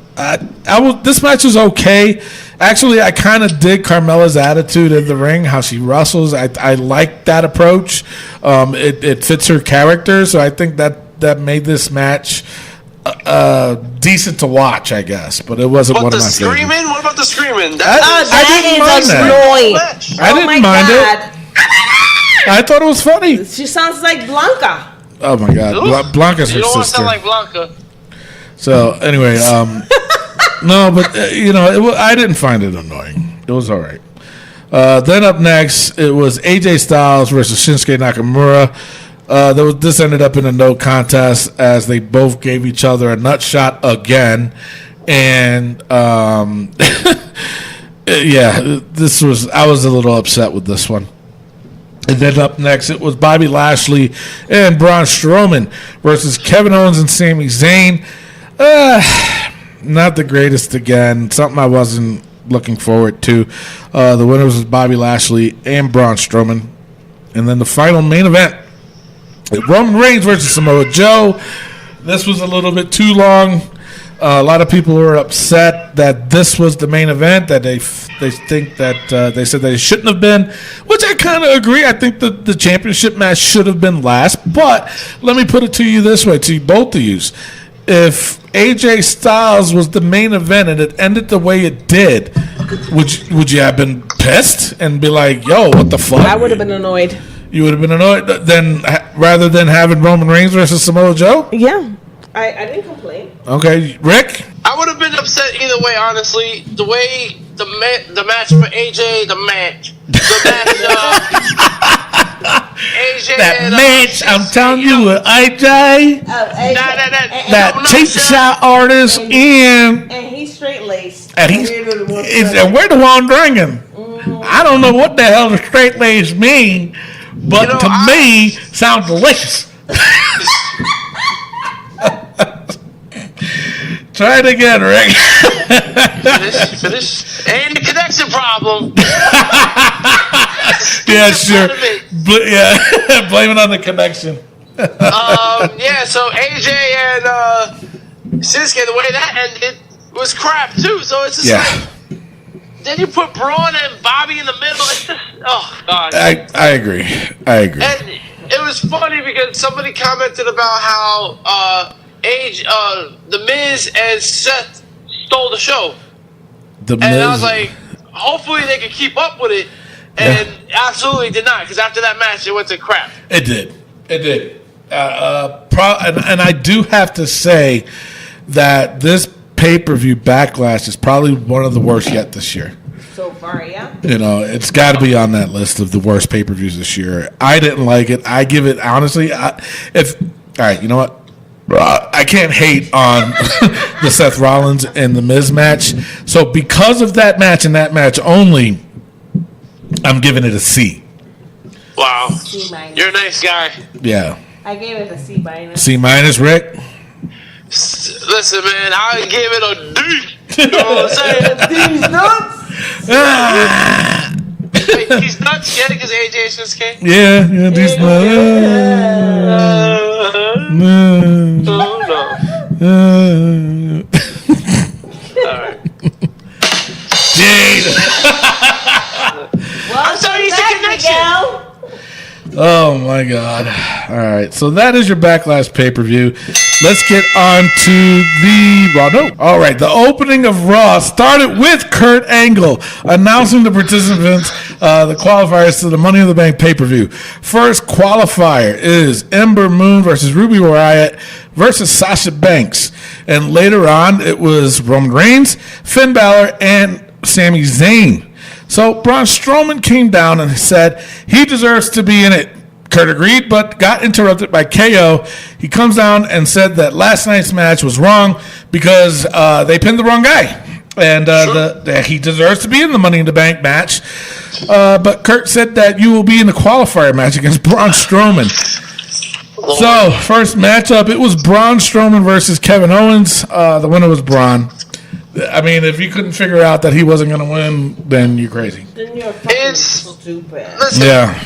This match was okay. Actually, I kind of dig Carmella's attitude in the ring, how she wrestles. I like that approach. It fits her character, so I think that made this match decent to watch, I guess. But it wasn't one of my favorites. What about the screaming? I didn't mind that. Annoying. I didn't mind it. I thought it was funny. She sounds like Blanca. Oh my God, Blanca's her you don't want to sister. sound like Blanca. So anyway, no, but I didn't find it annoying. It was all right. Then up next, it was AJ Styles versus Shinsuke Nakamura. This ended up in a no contest as they both gave each other a nut shot again, and yeah, I was a little upset with this one. And then up next, it was Bobby Lashley and Braun Strowman versus Kevin Owens and Sami Zayn. Not the greatest again. Something I wasn't looking forward to. The winners was Bobby Lashley and Braun Strowman. And then the final main event, Roman Reigns versus Samoa Joe. This was a little bit too long. A lot of people were upset that this was the main event, that they think that they said they shouldn't have been, which I kind of agree. I think the championship match should have been last. But let me put it to you this way, to both of you. If AJ Styles was the main event and it ended the way it did, would you have been pissed and be like, yo, what the fuck? I would have been annoyed. You would have been annoyed rather than having Roman Reigns versus Samoa Joe? Yeah. I didn't complain. Okay, Rick? I would have been upset either way, honestly. The way the match for AJ, AJ That and, match, I'm telling you, with AJ, that cheap shot artist, and he's straight laced. and we're the one drinking. I don't know what the hell the straight lace mean, but to me, sounds delicious. Try it again, Rick. Finish. Ain't the connection problem. Yeah, sure. Yeah, blame it on the connection. Yeah, so AJ and Shinsuke, the way that ended was crap too. So it's just like, then you put Braun and Bobby in the middle. It's just, oh god. I agree. And it was funny because somebody commented about how The Miz and Seth stole the show. And I was like, hopefully they can keep up with it. And absolutely did not, because after that match, it went to crap. It did. And I do have to say that this pay-per-view Backlash is probably one of the worst yet this year. So far, yeah. It's got to be on that list of the worst pay-per-views this year. I didn't like it. I give it, honestly, all right, you know what? I can't hate on the Seth Rollins and the Miz match. So because of that match and that match only, I'm giving it a C. Wow. C-. You're a nice guy. Yeah. I gave it a C-. C-, Rick? Listen, man, I give it a D. You know what I'm saying? These nuts. Wait, these nuts? Yeah, because AJ is Shinsuke? Yeah, these nuts. No. Alright. Jade. I'm sorry, it's a connection. Oh my God. All right. So that is your Backlash pay-per-view. Let's get on to the Raw. No. All right. The opening of Raw started with Kurt Angle announcing the participants, the qualifiers to the Money in the Bank pay-per-view. First qualifier is Ember Moon versus Ruby Riott versus Sasha Banks. And later on, it was Roman Reigns, Finn Balor, and Sami Zayn. So Braun Strowman came down and said he deserves to be in it. Kurt agreed, but got interrupted by KO. He comes down and said that last night's match was wrong because they pinned the wrong guy. And he deserves to be in the Money in the Bank match. But Kurt said that you will be in the qualifier match against Braun Strowman. So, first matchup, it was Braun Strowman versus Kevin Owens. The winner was Braun. I mean, if you couldn't figure out that he wasn't going to win, then you're crazy. Then you're fucking stupid. Listen, yeah.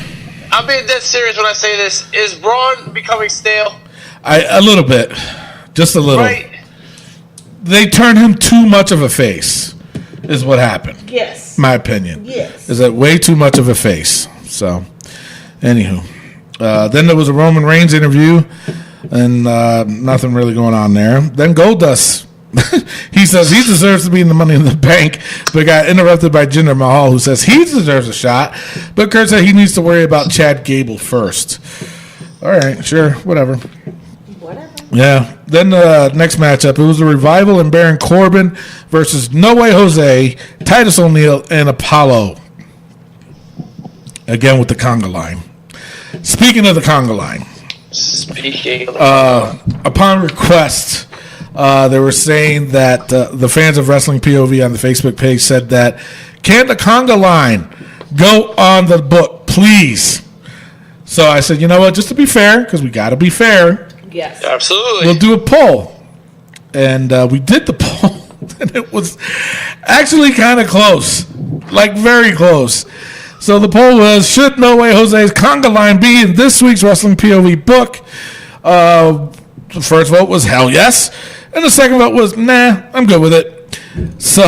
I'm being dead serious when I say this. Is Braun becoming stale? A little bit. Just a little. Right. They turned him too much of a face, is what happened. Yes. My opinion. Yes. Is that way too much of a face. So, anywho. Then there was a Roman Reigns interview, and nothing really going on there. Then Goldust. He says he deserves to be in the Money in the Bank, but got interrupted by Jinder Mahal, who says he deserves a shot, but Kurt said he needs to worry about Chad Gable first. All right, sure, whatever. Whatever. Yeah. Then the next matchup, it was the Revival and Baron Corbin versus No Way Jose, Titus O'Neil, and Apollo. Again with the conga line. Speaking of the conga line, upon request, they were saying that the fans of Wrestling POV on the Facebook page said that, can the conga line go on the book, please? So I said, you know what, just to be fair, because we got to be fair. Yes. Absolutely. We'll do a poll. And we did the poll, and it was actually kind of close, like very close. So the poll was, should No Way Jose's conga line be in this week's Wrestling POV book? The first vote was hell yes. And the second vote was, nah, I'm good with it. So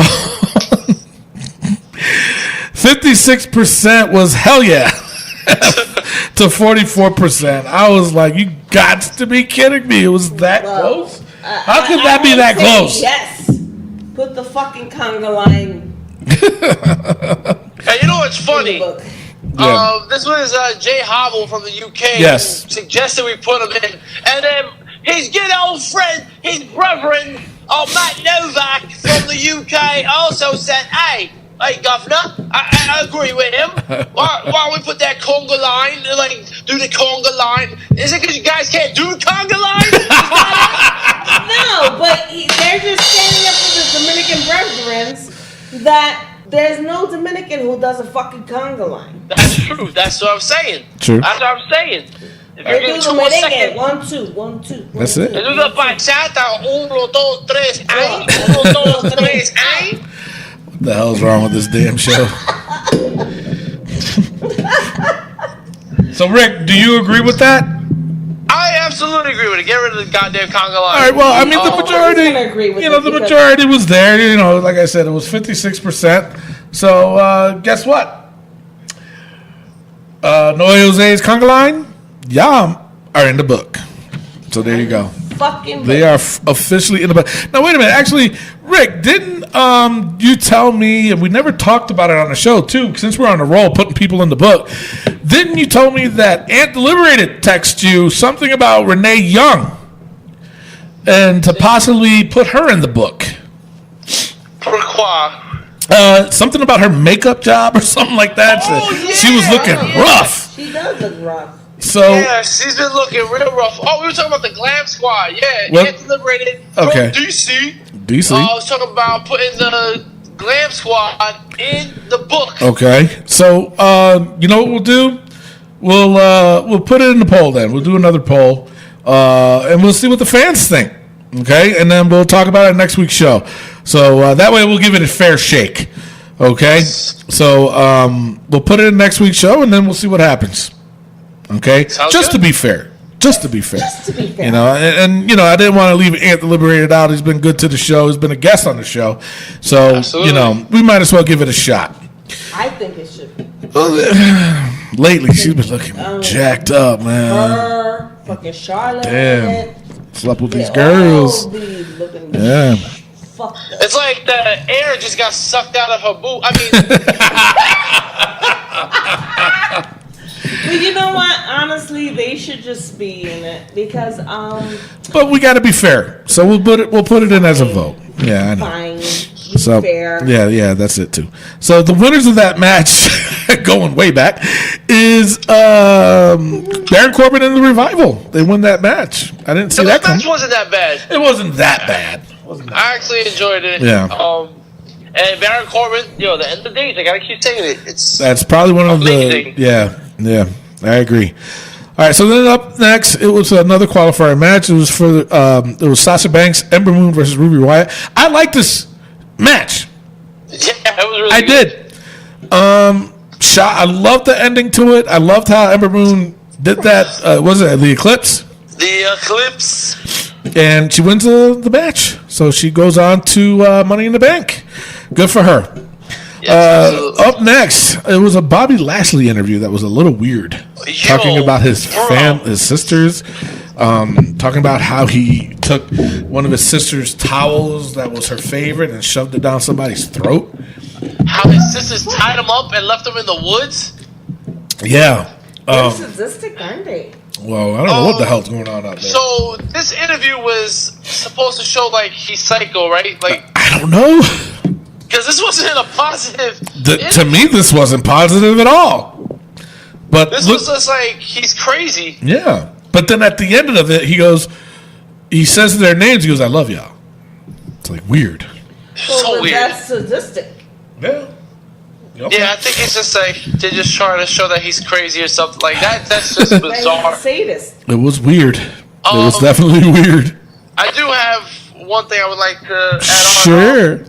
56% was hell yeah to 44%. I was like, you got to be kidding me. It was that close? How could that be that close? Yes. Put the fucking conga line. Hey, you know what's funny? Yeah. This was Jay Hobble from the UK. Yes. Who suggested we put him in. And then his good old friend, his brethren, Matt Novak from the UK also said, hey, Governor, I agree with him. Why don't we put that conga line, like, do the conga line? Is it because you guys can't do the conga line? No, but they're just standing up for the Dominican brethren that there's no Dominican who does a fucking conga line. That's true. That's what I'm saying. True. That's what I'm saying. If They you do give the 2 more merengue. seconds. 1, 2, 1, 2. That's it. They do the bachata. 1, 2, 3, ay. 1, 2, 3, ay. What the hell's wrong with this damn show? So, Rick, do you agree with that? I absolutely agree with it. Get rid of the goddamn conga line. All right, well, I mean, the I'm majority, gonna agree with you know, it the because- majority was there. You know, like I said, it was 56%. So, guess what? No Jose's conga line, y'all are in the book. So there you go. Fucking They are officially in the book. Now, wait a minute. Actually, Rick, didn't you tell me, and we never talked about it on the show, too, since we're on the roll putting people in the book, didn't you tell me that Aunt Deliberated texted you something about Renee Young and to possibly put her in the book? Pourquoi? Something about her makeup job or something like that. Oh, She was looking rough. She does look rough. So Yeah, she's been looking real rough. Oh, we were talking about the Glam Squad. Yeah, What? Aunt Deliberated Okay. from DC. DC. I was talking about putting the Glam Squad in the book. Okay. So you know what we'll do? We'll put it in the poll then. We'll do another poll, and we'll see what the fans think. Okay, and then we'll talk about it next week's show. So that way we'll give it a fair shake. Okay. So we'll put it in next week's show, and then we'll see what happens. Okay. Sounds Just good. to be fair. Just to be fair. Just to be fair. You know, and you know, I didn't want to leave Ant Liberated out. He's been good to the show. He's been a guest on the show. So, Absolutely. you know, we might as well give it a shot. I think it should be. Lately, she's been looking jacked up, man. Her, fucking Charlotte. Damn. Slept with these they girls. all be looking Yeah. fucked up. It's like the air just got sucked out of her boot. I mean, But you know what? Honestly, they should just be in it because But we got to be fair. So we'll put it in as a vote. Yeah, I know. fine, be So fair. yeah, that's it too. So the winners of that match, going way back, is Baron Corbin and the Revival. They win that match. I didn't see the that match coming. wasn't that bad. It wasn't that bad. I actually enjoyed it. Yeah. And Baron Corbin, the end of the day, I gotta keep saying it. It's That's probably one of amazing. the yeah. I agree. All right, so then up next, it was another qualifier match. It was for it was Sasha Banks, Ember Moon versus Ruby Riott. I like this match. Yeah, it was really I good. did. I loved the ending to it. I loved how Ember Moon did that. Was it the Eclipse? The Eclipse. And she wins the match. So she goes on to Money in the Bank. Good for her. Yes, absolutely. Up next, it was a Bobby Lashley interview that was a little weird. Talking about his his sisters. Talking about how he took one of his sister's towels that was her favorite and shoved it down somebody's throat. How his sisters tied him up and left him in the woods. Yeah. They're sadistic, aren't they? Well, I don't know what the hell's going on out there. So this interview was supposed to show like he's psycho, right? Like I don't know. because this wasn't a positive. To me, this wasn't positive at all. But This was just like he's crazy. Yeah. But then at the end of it, he says their names. He goes, "I love y'all." It's like weird. So weird. That's sadistic. Yeah. Okay. Yeah, I think it's just like they're just trying to show that he's crazy or something like that. That's just Like bizarre. a sadist. It was weird. It was definitely weird. I do have one thing I would like to add on. Sure.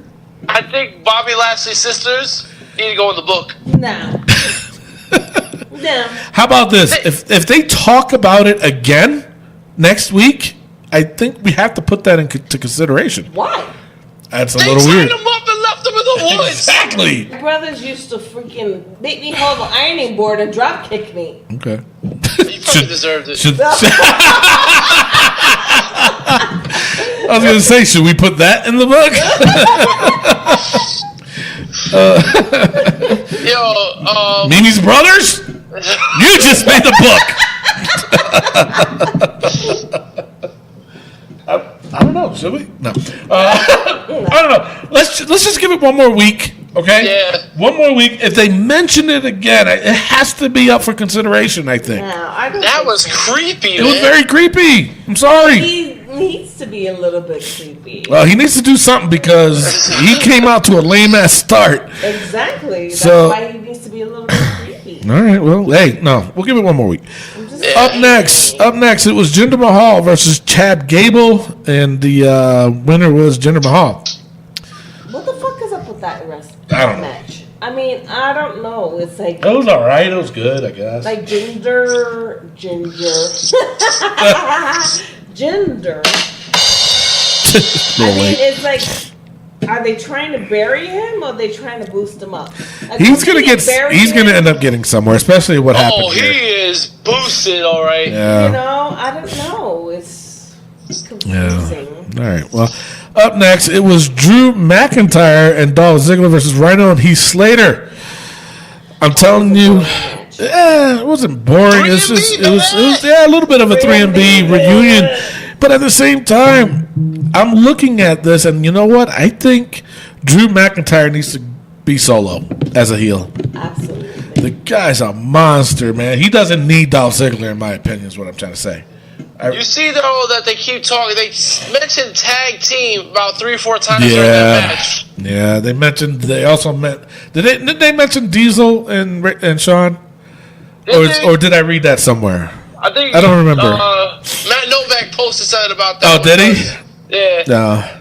I think Bobby Lashley's sisters need to go in the book. No. No. How about this? If they talk about it again next week, I think we have to put that into consideration. Why? That's a They little tied weird. him up and left him in the woods. Exactly. My brothers used to freaking make me hold the ironing board and drop kick me. Okay. You probably deserved it. I was going to say, should we put that in the book? Yo, Mimi's brothers? You just made the book. I don't know. Should we? No. I don't know. Let's just give it one more week, okay? Yeah. One more week. If they mention it again, it has to be up for consideration, I think. No, I don't that think was so. creepy, It man. was very creepy. I'm sorry. He needs to be a little bit creepy. Well, he needs to do something because he came out to a lame-ass start. Exactly. That's So- why he needs to be a little bit creepy. All right, well, hey, no, we'll give it one more week. Up next, it was Jinder Mahal versus Chad Gable, and the winner was Jinder Mahal. What the fuck is up with that I don't know. match? I mean, I don't know. It's like It was all right. It was good, I guess. like Ginger. Ginger. I mean, it's like, are they trying to bury him or are they trying to boost him up? Like, He's if gonna they get. bury He's gonna him, end up getting somewhere, especially what happened Oh, he here. is boosted, all right. You Yeah. know, I don't know. It's confusing. All right. Well, up next, it was Drew McIntyre and Dolph Ziggler versus Rhino and Heath Slater. I'm telling you. It wasn't boring. It's just it was a little bit of a 3B reunion, but at the same time, I'm looking at this and you know what? I think Drew McIntyre needs to be solo as a heel. Absolutely. The guy's a monster, man. He doesn't need Dolph Ziggler, in my opinion, is what I'm trying to say. You see, though, that they keep talking. They mentioned tag team about 3 or 4 times during that match. Yeah. They also meant. Did they mention Diesel and Sean? Or did I read that somewhere? I think I don't remember. Matt Novak posted something about that. Oh, did he? Yeah. No.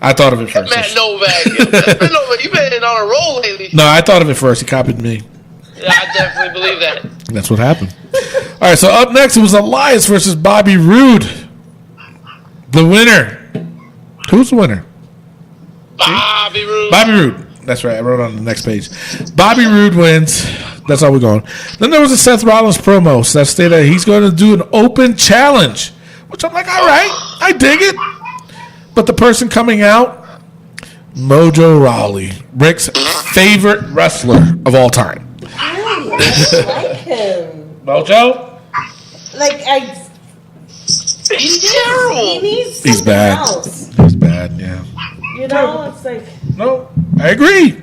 I thought of it first. Matt Novak. Matt Novak, you've been on a roll lately. No, I thought of it first. He copied me. Yeah, I definitely believe that. That's what happened. All right, so up next it was Elias versus Bobby Roode. The winner. Who's the winner? Bobby Roode. Bobby Roode. That's right. I wrote on the next page. Bobby Roode wins. That's how we're going. Then there was a Seth Rollins promo that stated that he's going to do an open challenge, which I'm like, all right, I dig it. But the person coming out, Mojo Rawley, Rick's favorite wrestler of all time. I don't like him. Mojo? Like, He's terrible. he needs He's something bad. else. He's bad, yeah. You know, it's like, No, I agree.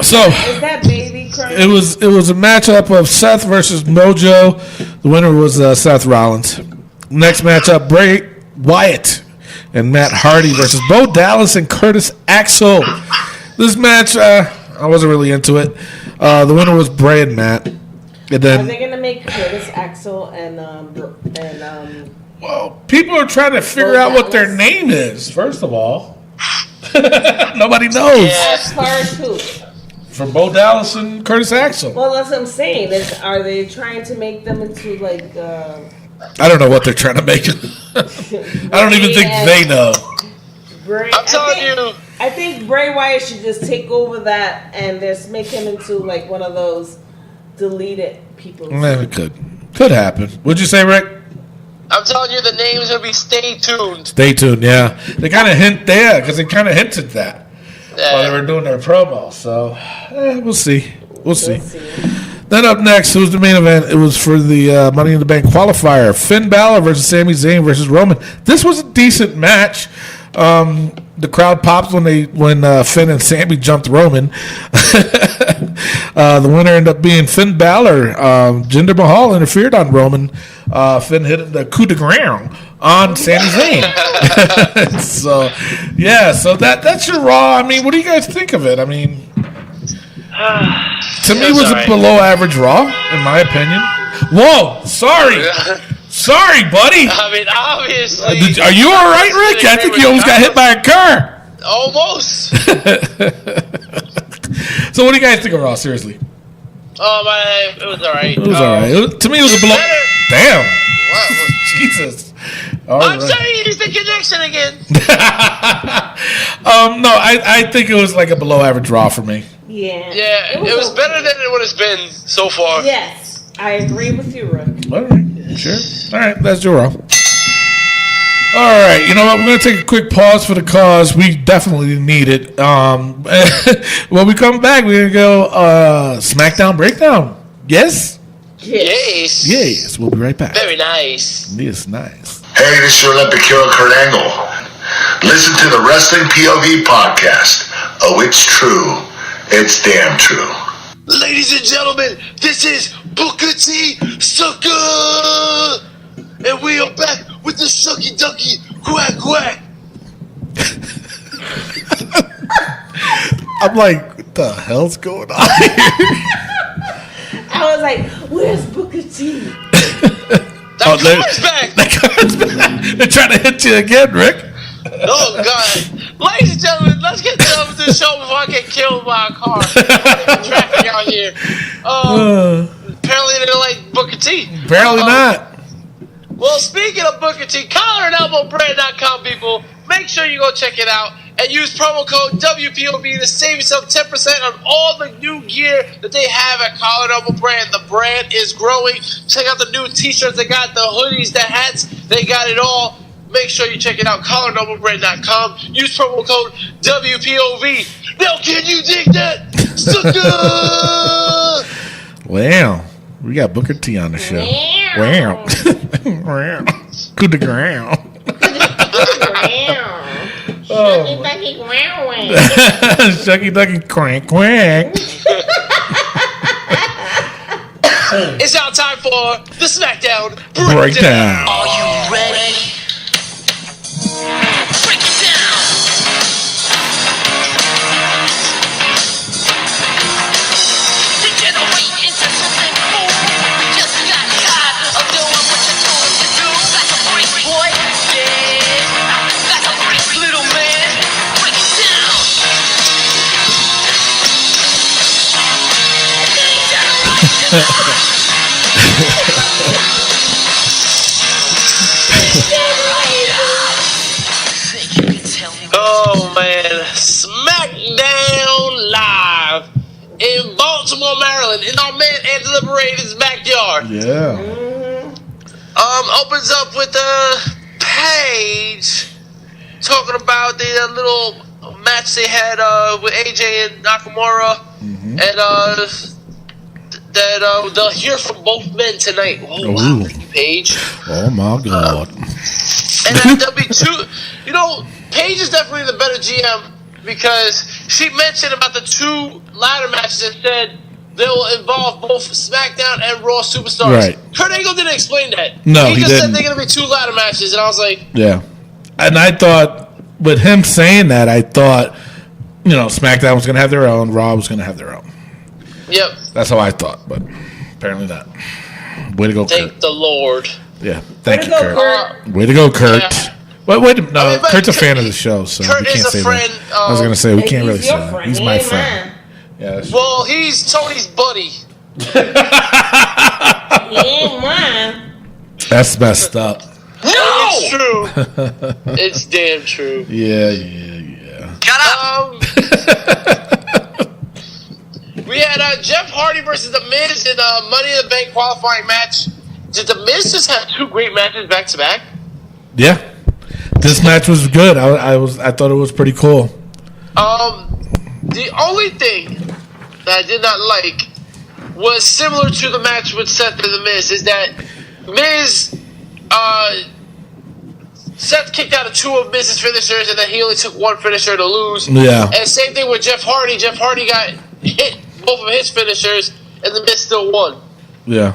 So is that baby crying? it was a matchup of Seth versus Mojo. The winner was Seth Rollins. Next matchup, Bray Wyatt and Matt Hardy versus Bo Dallas and Curtis Axel. This match, I wasn't really into it. The winner was Bray and Matt. And Are then, they gonna make Curtis Axel and well, people are trying to figure out what their name is. First of all, nobody knows. as far as who? For Bo Dallas and Curtis Axel. Well, that's what I'm saying. Are they trying to make them into like? I don't know what they're trying to make. I don't even think they know. Bray, I'm telling you. I think Bray Wyatt should just take over that and just make him into like one of those deleted people. It could happen. What'd you say, Rick? I'm telling you, the name's going to be Stay Tuned. Stay tuned. Yeah, they kind of hint there because they kind of hinted that while they were doing their promo. So we'll see. We'll see. Then Then up next, it was the main event. It was for the Money in the Bank qualifier. Finn Balor versus Sami Zayn versus Roman. This was a decent match. The crowd popped when Finn and Sami jumped Roman. The winner ended up being Finn Balor. Jinder Mahal interfered on Roman. Finn hit the coup de grace on Sami Zayn. So that's your Raw. I mean, what do you guys think of it? I mean, to me, it was a below average Raw, in my opinion. Whoa, sorry. Sorry, buddy. I mean, obviously. Are you all right, Rick? I think you almost got hit by a car. Almost. So what do you guys think of Raw, seriously? It was all right. It was all right. To me, it was a below. Damn. What? Jesus. I'm saying it's the connection again. No, I think it was like a below average Raw for me. Yeah. Yeah, it was better than what it's been so far. Yes, I agree with you, Rick. All right. Sure. All right, that's your Raw. All right, you know what? We're going to take a quick pause for the cause. We definitely need it. When we come back, we're going to go SmackDown Breakdown. Yes? Yes. Yes. We'll be right back. Very nice. Yes, nice. Hey, this is your Olympic hero, Kurt Angle. Listen to the Wrestling POV podcast. Oh, it's true. It's damn true. Ladies and gentlemen, this is Booker T. Sucker! And we are back with the Sucky Ducky Quack Quack. I'm like, what the hell's going on here? I was like, where's Booker T? That car's back! That car's back. They're trying to hit you again, Rick. Oh, God. Ladies and gentlemen, let's get done with this show before I get killed by a car. Traffic out here. Apparently they don't like Booker T. Apparently not. Well, speaking of Booker T, collarandelbowbrand.com, people. Make sure you go check it out and use promo code WPOV to save yourself 10% on all the new gear that they have at Collar and Elbow Brand. The brand is growing. Check out the new t-shirts they got, the hoodies, the hats. They got it all. Make sure you check it out, collarandelbowbrand.com. Use promo code WPOV. Now, can you dig that? Sucker! Wow. We got Booker T on the show. Wow. Wow. Coup de grace. Shucky Ducky Quack Quack. Shucky Ducky Quack Quack. It's now time for the SmackDown Breakdown. Are you ready? Break it down! Degenerate into something cool. Just got tired of doing what you told us to do. Like a break boy, yeah. Like a break little man. Break it down! Oh man, SmackDown Live in Baltimore, Maryland, in our man Anthony Liberator's backyard. Yeah. Opens up with Paige talking about the little match they had with AJ and Nakamura, and that they'll hear from both men tonight. Oh wow, thank you, Paige. Oh my God. And then there'll be two. You know, Paige is definitely the better GM because she mentioned about the two ladder matches and said they will involve both SmackDown and Raw superstars. Right. Kurt Angle didn't explain that. No, he just didn't. said they're going to be two ladder matches, and I was like, yeah. And I thought, with him saying that, I thought, SmackDown was going to have their own, Raw was going to have their own. yep. That's how I thought, but apparently not. Way to go, Thank Kurt. the Lord. Yeah, thank you, Way to go, Kurt. Way to go, Kurt. Yeah. Wait, no, I mean, but Kurt's a fan of the show, so Kurt we can't is a say friend, that. I was going to say, we can't really He's say your that. friend. He's He my ain't friend. mine. Yeah, that's Well, he's Tony's buddy. He ain't mine. That's messed up. It's true. It's damn true. Yeah. Shut up. We had Jeff Hardy versus The Miz in a Money in the Bank qualifying match. Did The Miz just have two great matches back to back? Yeah. This match was good. I thought it was pretty cool. The only thing that I did not like was similar to the match with Seth and The Miz. Is that Miz, Seth kicked out of 2 of Miz's finishers, and then he only took 1 finisher to lose. Yeah. And same thing with Jeff Hardy. Jeff Hardy got hit both of his finishers, and The Miz still won. Yeah.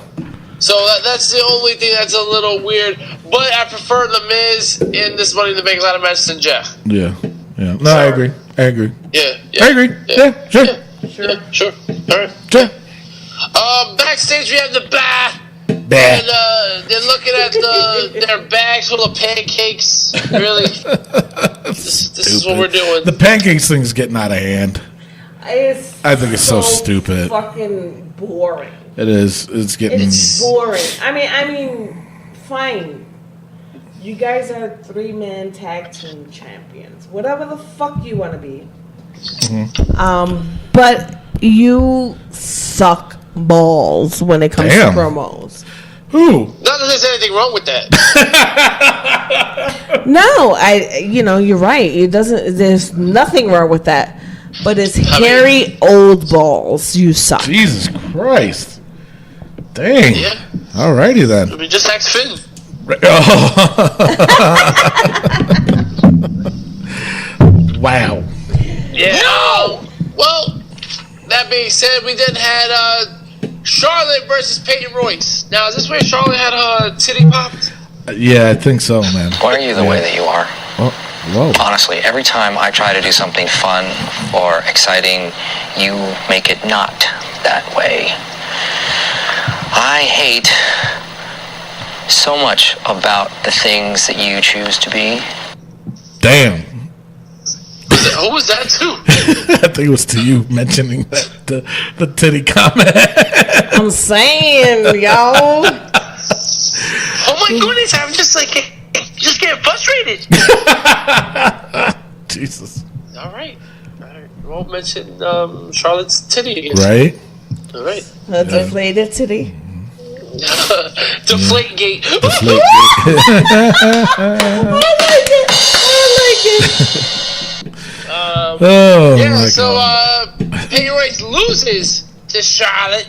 So that's the only thing that's a little weird. But I prefer The Miz in this Money in the Bank ladder match than Jeff. Yeah. Yeah. No, I agree. Yeah. I agree. Yeah, sure. Yeah, sure. All right. Sure. Backstage, we have the Bah. Bah. And they're looking at their bags full of pancakes. Really? This is what we're doing. The pancakes thing's getting out of hand. I think it's so stupid. Fucking boring. It is. It's getting. It's boring. I mean, fine. You guys are 3-man tag team champions. Whatever the fuck you want to be. Mm-hmm. But you suck balls when it comes to promos. Who? Not that there's anything wrong with that. No, you're right. It doesn't. There's nothing wrong with that. But it's hairy old balls. You suck. Jesus Christ. Dang. Yeah. Alrighty then. I mean, just ask Finn. Wow. Yeah. No! Well, that being said, we then had Charlotte versus Peyton Royce. Now, is this where Charlotte had her titty popped? Yeah, I think so, man. Why are you the way that you are? Oh, whoa. Honestly, every time I try to do something fun or exciting, you make it not that way. I hate so much about the things that you choose to be. Damn. Who was that to? I think it was to you mentioning that the titty comment. I'm saying, yo. Oh my goodness, I'm just getting frustrated. Jesus. All right. We won't mention Charlotte's titty again. Right? All right. A deflated titty. Deflate gate. I like it. Peyton Royce loses to Charlotte.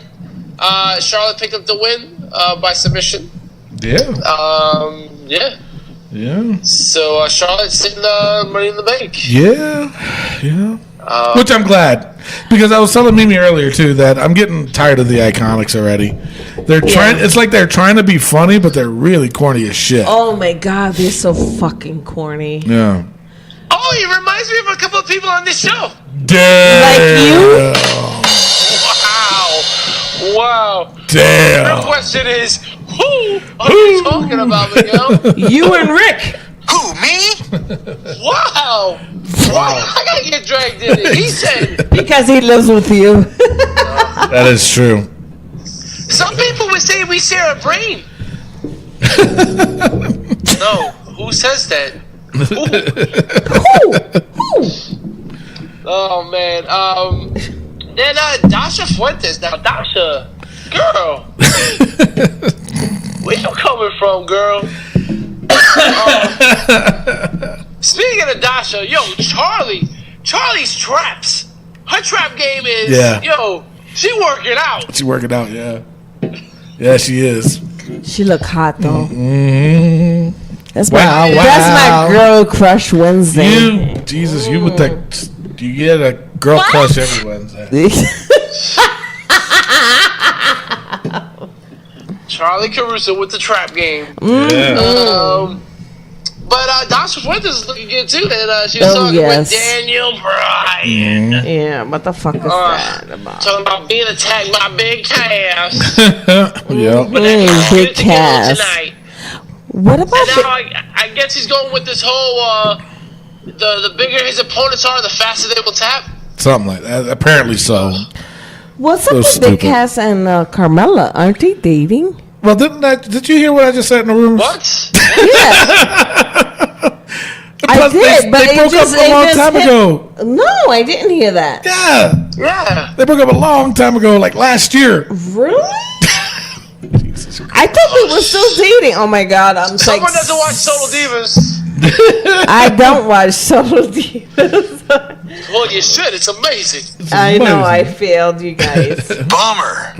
Charlotte picked up the win by submission. Yeah. Yeah. So Charlotte's in Money in the Bank. Yeah. Which I'm glad, because I was telling Mimi earlier too that I'm getting tired of the Iconics already. They're trying. It's like they're trying to be funny, but they're really corny as shit. Oh my god, they're so fucking corny. Yeah. Oh, it reminds me of a couple of people on this show. Damn. Like you? Wow. Damn. The question is, who are you talking about, Miguel? You and Rick. Who, me? Wow. I gotta get dragged in it. He said. Because he lives with you. That is true. Some people would say we share a brain. No. Who says that? Who? Oh, man. Then Dasha Fuentes. Now, Dasha, girl. Where you coming from, girl? Speaking of Dasha, Charlie's traps. Her trap game is, she working out. She working out, yeah. Yeah, she is. She look hot though. Mm-hmm. That's my girl crush Wednesday. You would think you get a girl crush every Wednesday. Charlie Caruso with the trap game. Yeah. But Dasha Fuentes is looking good too, and she was talking with Daniel Bryan. Yeah, what the fuck is that about? Talking about being attacked by Big Cass. Big Cass. Tonight. What about and now I guess he's going with this whole the bigger his opponents are, the faster they will tap. Something like that. Apparently so. What's up with Big Cass and Carmella? Aren't they dating? Well, did you hear what I just said in the room? What? Yeah. I did, but they broke up a long time ago. No, I didn't hear that. Yeah. They broke up a long time ago, like last year. Really? I thought they were still dating. Oh my god, I'm Someone doesn't watch Total Divas. I don't watch Solo Divas. Well, you should. It's amazing. I know I failed you guys. Bummer.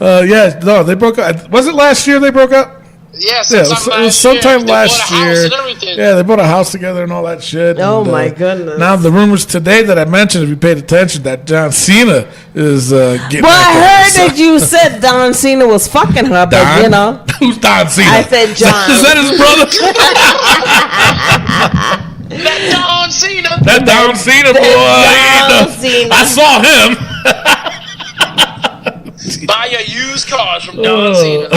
Yeah, no, they broke up. Was it last year they broke up? Yeah, Yeah, it was sometime last year. And everything. Yeah, they bought a house together and all that shit. Oh and, my goodness. Now the rumors today that I mentioned, if you paid attention, that John Cena is getting. Well, I back heard at her. that you said Don Cena was fucking her, but Don? you know. Who's Don Cena? I said John. Is that his brother? That Don Cena. That Don Cena boy. John Cena. I saw him. Buy your used cars from Don Cena.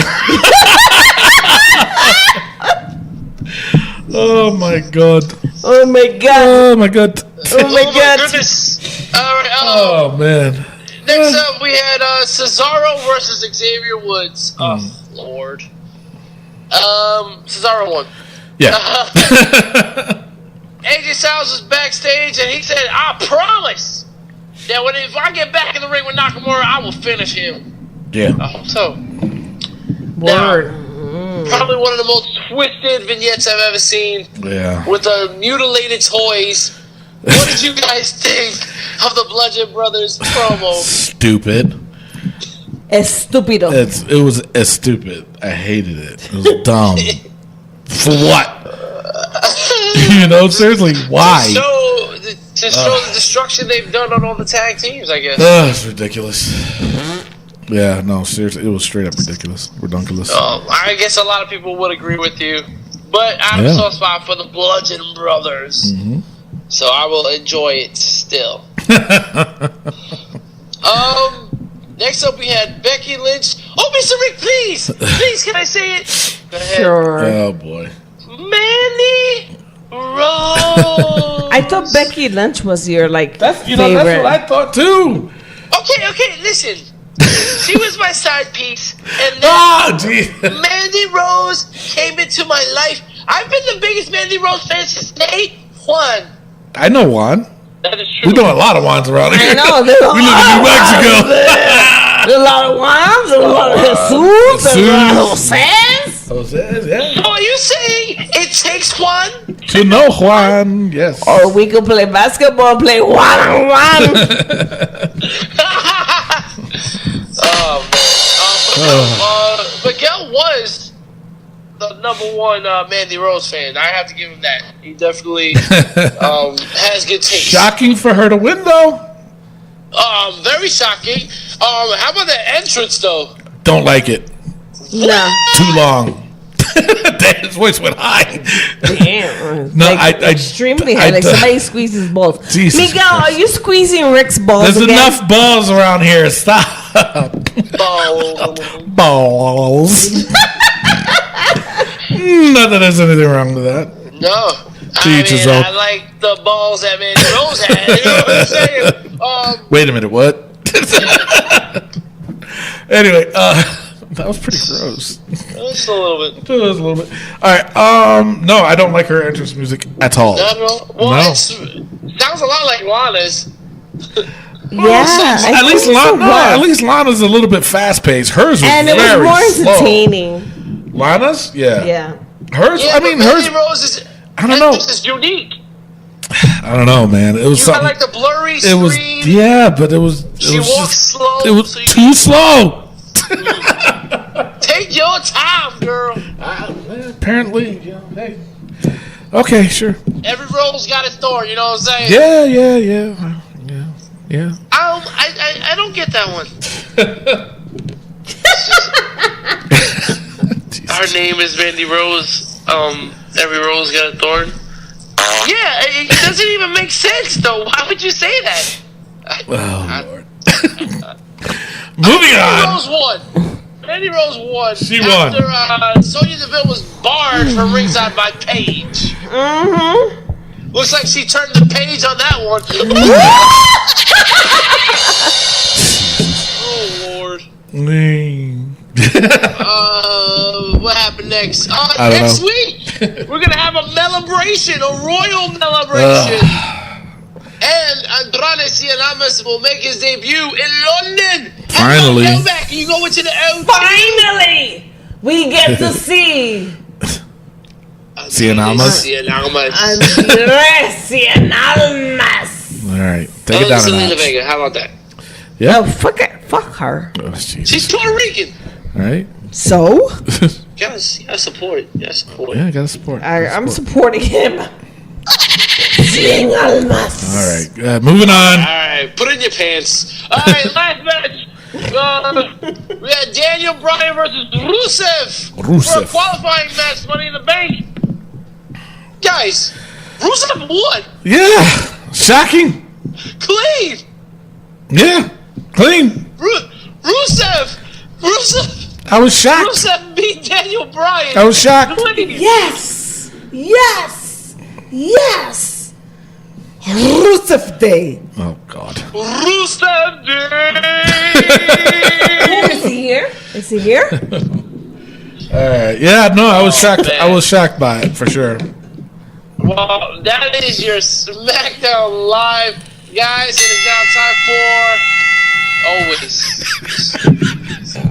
Oh my god. Oh my god. Oh my god. Oh my god. Goodness. All right. Oh man. Next up, we had Cesaro versus Xavier Woods. Oh, Lord. Cesaro won. Yeah. AJ Styles was backstage, and he said, I promise that if I get back in the ring with Nakamura, I will finish him. Yeah. I hope so. Word. Probably one of the most twisted vignettes I've ever seen. Yeah. With the mutilated toys. What did you guys think of the Bludgeon Brothers promo? Stupid. Estúpido. It was stupid. I hated it. It was dumb. For what? You know, seriously, why? To show the destruction they've done on all the tag teams, I guess. It's ridiculous. Yeah, no, seriously, it was straight up ridiculous. Redunculous. I guess a lot of people would agree with you. But I have a soft spot for the Bludgeon Brothers. Mm-hmm. So I will enjoy it still. Next up we had Becky Lynch. Oh, Mr. Rick, please! Please, can I say it? Go ahead. Sure. Oh, boy. Mandy Rose. I thought Becky Lynch was your favorite. That's what I thought, too. Okay, listen. She was my side piece. And then Mandy Rose came into my life. I've been the biggest Mandy Rose fan since day one. I know Juan. That is true. We know a lot of Juans around here. I know. There's a We live in New Mexico. There's a lot of Juans, there's a lot of Jesus, there's a lot of Jose's. Jose's, yeah. So are you saying it takes one? To know Juan, yes. Or we could play basketball and play one-on-one. Oh, man. Miguel was the number one Mandy Rose fan. I have to give him that. He definitely has good taste. Shocking for her to win, though. Very shocking. How about the entrance, though? Don't like it. No. Too long. His voice went high. Damn. No, extremely high. Like somebody squeezes balls. Jesus Miguel, Christ. are you squeezing Rick's balls There's again? enough balls around here. Stop. Balls. Not that there's anything wrong with that. No. I like the balls that Mandy Rose had. You know what I'm saying? Wait a minute, what? Anyway, that was pretty gross. Just a little bit. Just a little bit. All right. No, I don't like her entrance music at all. Not at all? Well, No. it sounds a lot like Lana's. Yeah. At least Lana's a little bit fast paced. Hers was And it very was more slow. entertaining. Lana's, yeah. Yeah. Hers, Yeah, I mean, but hers. Mandy Rose's I don't know. entrance is unique. I don't know, man. It was You something. got like the blurry It screen. was, yeah, but it was. She walks slow. It was so you too slow. take your time, girl. Apparently, yeah. Hey. Okay, sure. Every role's got its thorn. You know what I'm saying? Yeah. I don't get that one. Her name is Mandy Rose. Every role's got a thorn. Yeah, it doesn't even make sense though. Why would you say that? Oh Lord. Moving Mandy on. Rose won. Mandy Rose won. She won. After Sonya Deville was barred from ringside by Paige. Mm-hmm. Looks like she turned the page on that one. Oh Lord. What happened next? Next week we're gonna have a celebration, a royal celebration. And Andrade Cien will make his debut in London. Finally. Go back. You go into the O2. Finally, we get to see Cien Almas. Cien Almas. Cien Almas. All right, take it down a Selena notch. Vega. How about that? Yeah. Oh, fuck it. Fuck her. Oh, Jesus. She's Puerto Rican. All right. So? Gotta support it. Gotta support it. Yeah, gotta support. I'm supporting him. Cien Almas. All right, moving on. All right, put in your pants. All right, last match. We had Daniel Bryan versus Rusev for a qualifying match, Money in the Bank. Guys, Rusev won. Yeah, shocking. Clean. Yeah, clean. Rusev. I was shocked. Rusev beat Daniel Bryan. I was shocked. Clean. Yes. Rusev Day. Oh God. Rusev Day. Is he here? Is he here? All right. Yeah. No, I was shocked. man. I was shocked by it for sure. Well, that is your SmackDown Live, guys. It is now time for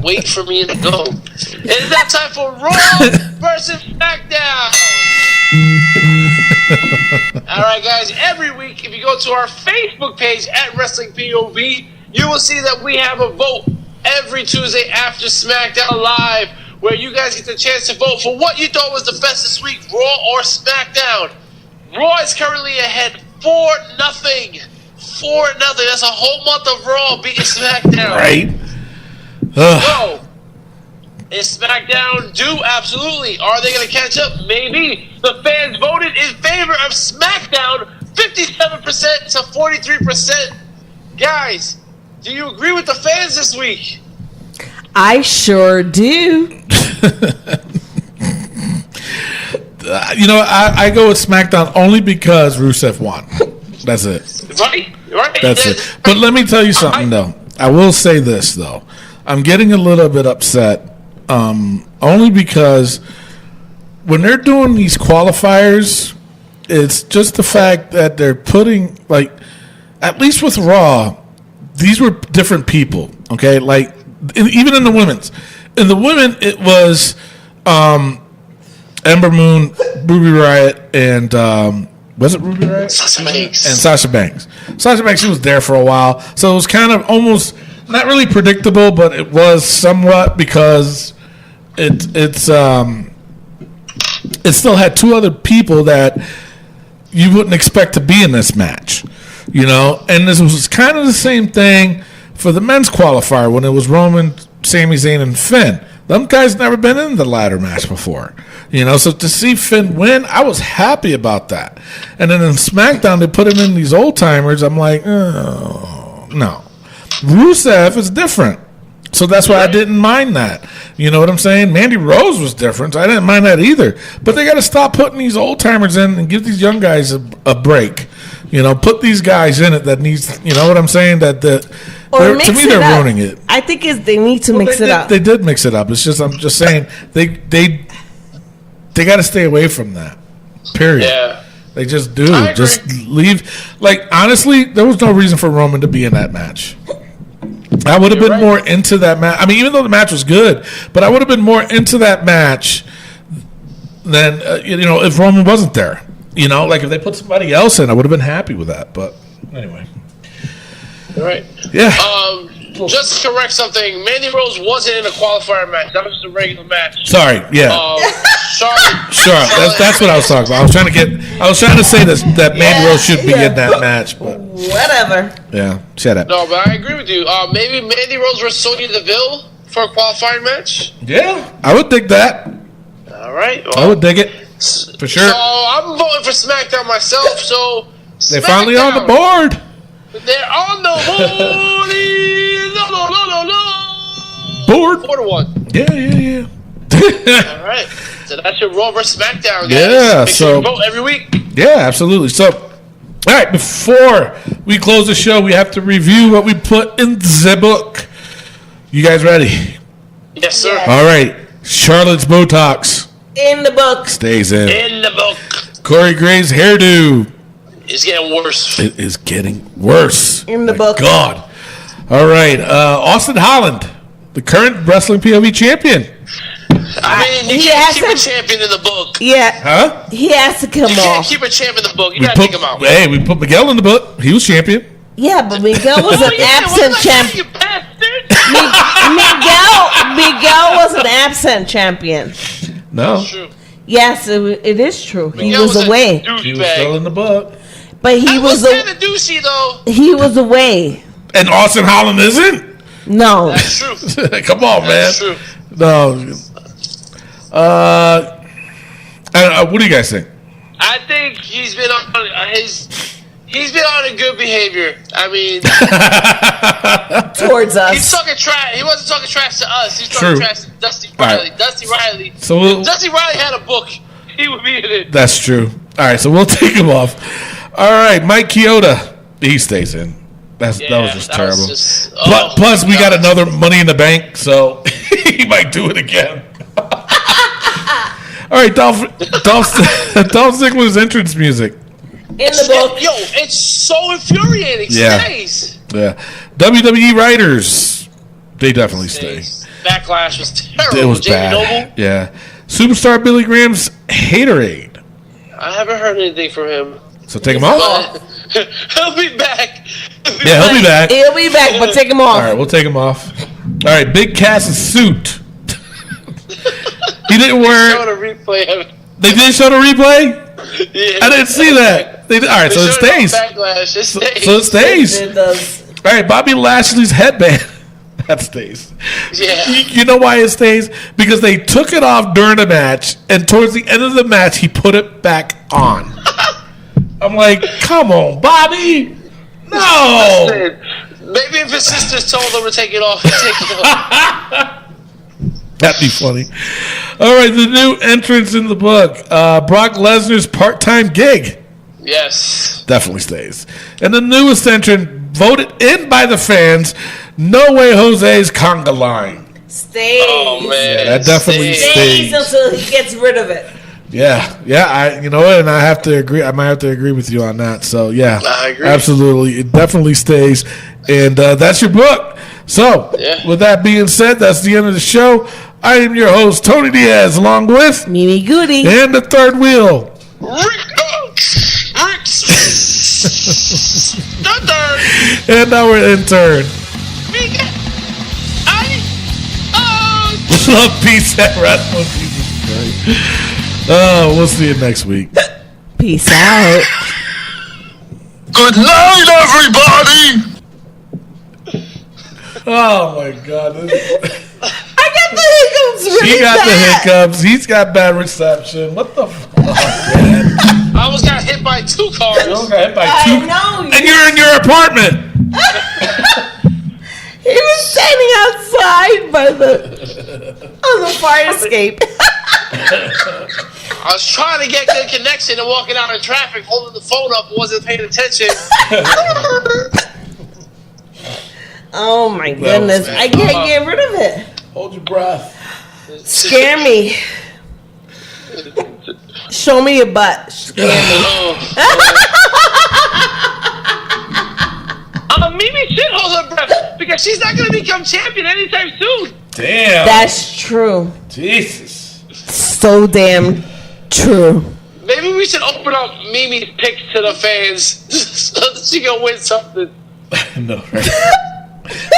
wait for me to go. It is now time for Raw versus SmackDown. All right, guys. Every week, if you go to our Facebook page at Wrestling POV, you will see that we have a vote every Tuesday after SmackDown Live, where you guys get the chance to vote for what you thought was the best this week, Raw or SmackDown. Raw is currently ahead 4-0. 4-0. That's a whole month of Raw beating SmackDown. Right. So, is SmackDown due? Absolutely. Are they going to catch up? Maybe. The fans voted in favor of SmackDown 57% to 43%. Guys, do you agree with the fans this week? I sure do. I go with SmackDown only because Rusev won. That's it. Right? That's it. But let me tell you something, though. I will say this, though. I'm getting a little bit upset only because when they're doing these qualifiers, it's just the fact that they're putting, like, at least with Raw, these were different people, okay? Like, even in the women's. In the women, it was Ember Moon, Ruby Riott, and was it Ruby Riott? Sasha Banks. And Sasha Banks. Sasha Banks, she was there for a while, so it was kind of almost not really predictable, but it was somewhat because it still had two other people that you wouldn't expect to be in this match, And this was kind of the same thing for the men's qualifier when it was Roman, Sami Zayn, and Finn. Them guys never been in the ladder match before, So to see Finn win, I was happy about that. And then in SmackDown, they put him in these old timers. I'm like, oh, no. Rusev is different. So that's why I didn't mind that. You know what I'm saying? Mandy Rose was different. So I didn't mind that either. But they got to stop putting these old timers in and give these young guys a break. Put these guys in it that needs, you know what I'm saying? To me, they're ruining it. I think they need to mix it up. They did mix it up. It's just, I'm just saying, they got to stay away from that. Period. Yeah. They just do. Just leave. Like, honestly, there was no reason for Roman to be in that match. I would have been more into that match. I mean, even though the match was good, but I would have been more into that match than, if Roman wasn't there. Like if they put somebody else in, I would have been happy with that. But anyway. All right. Yeah. Just to correct something, Mandy Rose wasn't in a qualifier match. That was just a regular match. Sorry. Yeah. Charlotte. That's what I was talking about. I was trying to say this, that Mandy Rose should be in that match, but whatever. Yeah. Shut up. No, but I agree with you. Maybe Mandy Rose versus Sonya Deville for a qualifying match. Yeah, I would dig that. All right. Well, I would dig it for sure. So I'm voting for SmackDown myself. So they're finally on the board. They're on the board. No. Board. 4-1. Yeah. All right. So that's your Raw versus SmackDown, guys. Yeah. Make sure you vote every week. Yeah, absolutely. So, all right, before we close the show, we have to review what we put in the book. You guys ready? Yes, sir. All right. Charlotte's Botox. In the book. Stays in. In the book. Corey Gray's hairdo. It's getting worse. It is getting worse. In the book. God. All right. Austin Holland, the current Wrestling POV champion. I mean, you can't keep a champion in the book. Yeah. Huh? He has to come You can't off. keep a champ in the book. You gotta take him out. Hey, we put Miguel in the book. He was champion. Yeah, but Miguel was an absent champion. You bastard! Miguel was an absent champion. No. That's true. Yes, it is true. He Miguel was away. He was still in the book. But he was kind of douchey though. He was away. And Austin Holland isn't? No. That's true. Come on, That's man. true. No. What do you guys think? I think he's been on a good behavior. I mean, towards us. He's talking trash. He wasn't talking trash to us. He's True. talking trash to Dusty Riley. Right. Dusty Riley. So if Dusty Riley had a book, he would be in it. That's true. All right, so we'll take him off. All right, Mike Chioda. He stays in. That was just terrible. Plus, we got another Money in the Bank, so he might do it again. All right, Dolph Ziggler's entrance music. In the book. Yo, it's so infuriating. Yeah. Stays. Yeah. WWE writers, they definitely stay. Backlash was terrible. It was Jamie bad. Noble. Yeah. Superstar Billy Graham's Haterade. I haven't heard anything from him. So take him off? He'll be back. Yeah, he'll be back. He'll be back, but take him off. All right, we'll take him off. All right, Big Cass's suit. He didn't wear. Showing a replay of it. They did show the replay? Yeah. I didn't see that. All right, so it stays. Backlash. It stays. So it stays. It does. All right, Bobby Lashley's headband. That stays. Yeah. You know why it stays? Because they took it off during the match, and towards the end of the match, he put it back on. I'm like, come on, Bobby. No. Maybe if his sisters told him to take it off, he'd take it off. That'd be funny. All right, the new entrance in the book, Brock Lesnar's part-time gig. Yes. Definitely stays. And the newest entrant, voted in by the fans, No Way Jose's conga line. Stays. Oh, man. Yeah, that definitely stays. Until he gets rid of it. Yeah, you know what, and I have to agree. I might have to agree with you on that. So yeah, I agree. Absolutely, it definitely stays, and that's your book. So with that being said, that's the end of the show. I am your host, Tony Diaz, along with Mimi Goody and the third wheel. And our intern. Love, peace, and wrestling. We'll see you next week. Peace out. Good night, everybody! Oh my God. I got the hiccups really He got bad. the hiccups. He's got bad reception. What the fuck, man? I almost got hit by 2 cars. You almost got hit by I 2. know. And you're in your apartment. He was standing outside by on the fire escape. I was trying to get good connection and walking out in traffic, holding the phone up, wasn't paying attention. Oh my goodness. I can't get rid of it. Hold your breath. Scare me. Show me your butt. Scare me. Mimi should hold her breath because she's not going to become champion anytime soon. Damn. That's true. Jesus. So damn true. Maybe we should open up Mimi's picks to the fans so that she can win something. No, right?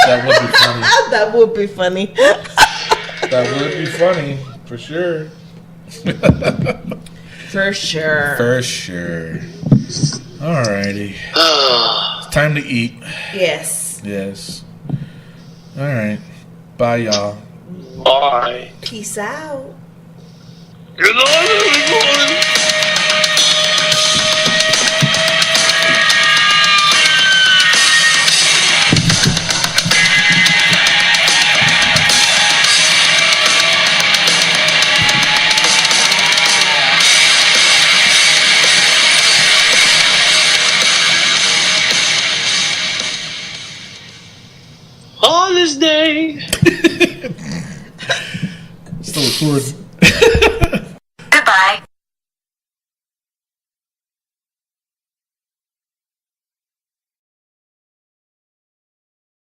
That would be funny. That would be funny. That would be funny, for sure. For sure. For sure. Alrighty. It's time to eat. Yes. Yes. Alright. Bye, y'all. Bye. Peace out. Good night, everyone. On this day. Still recording.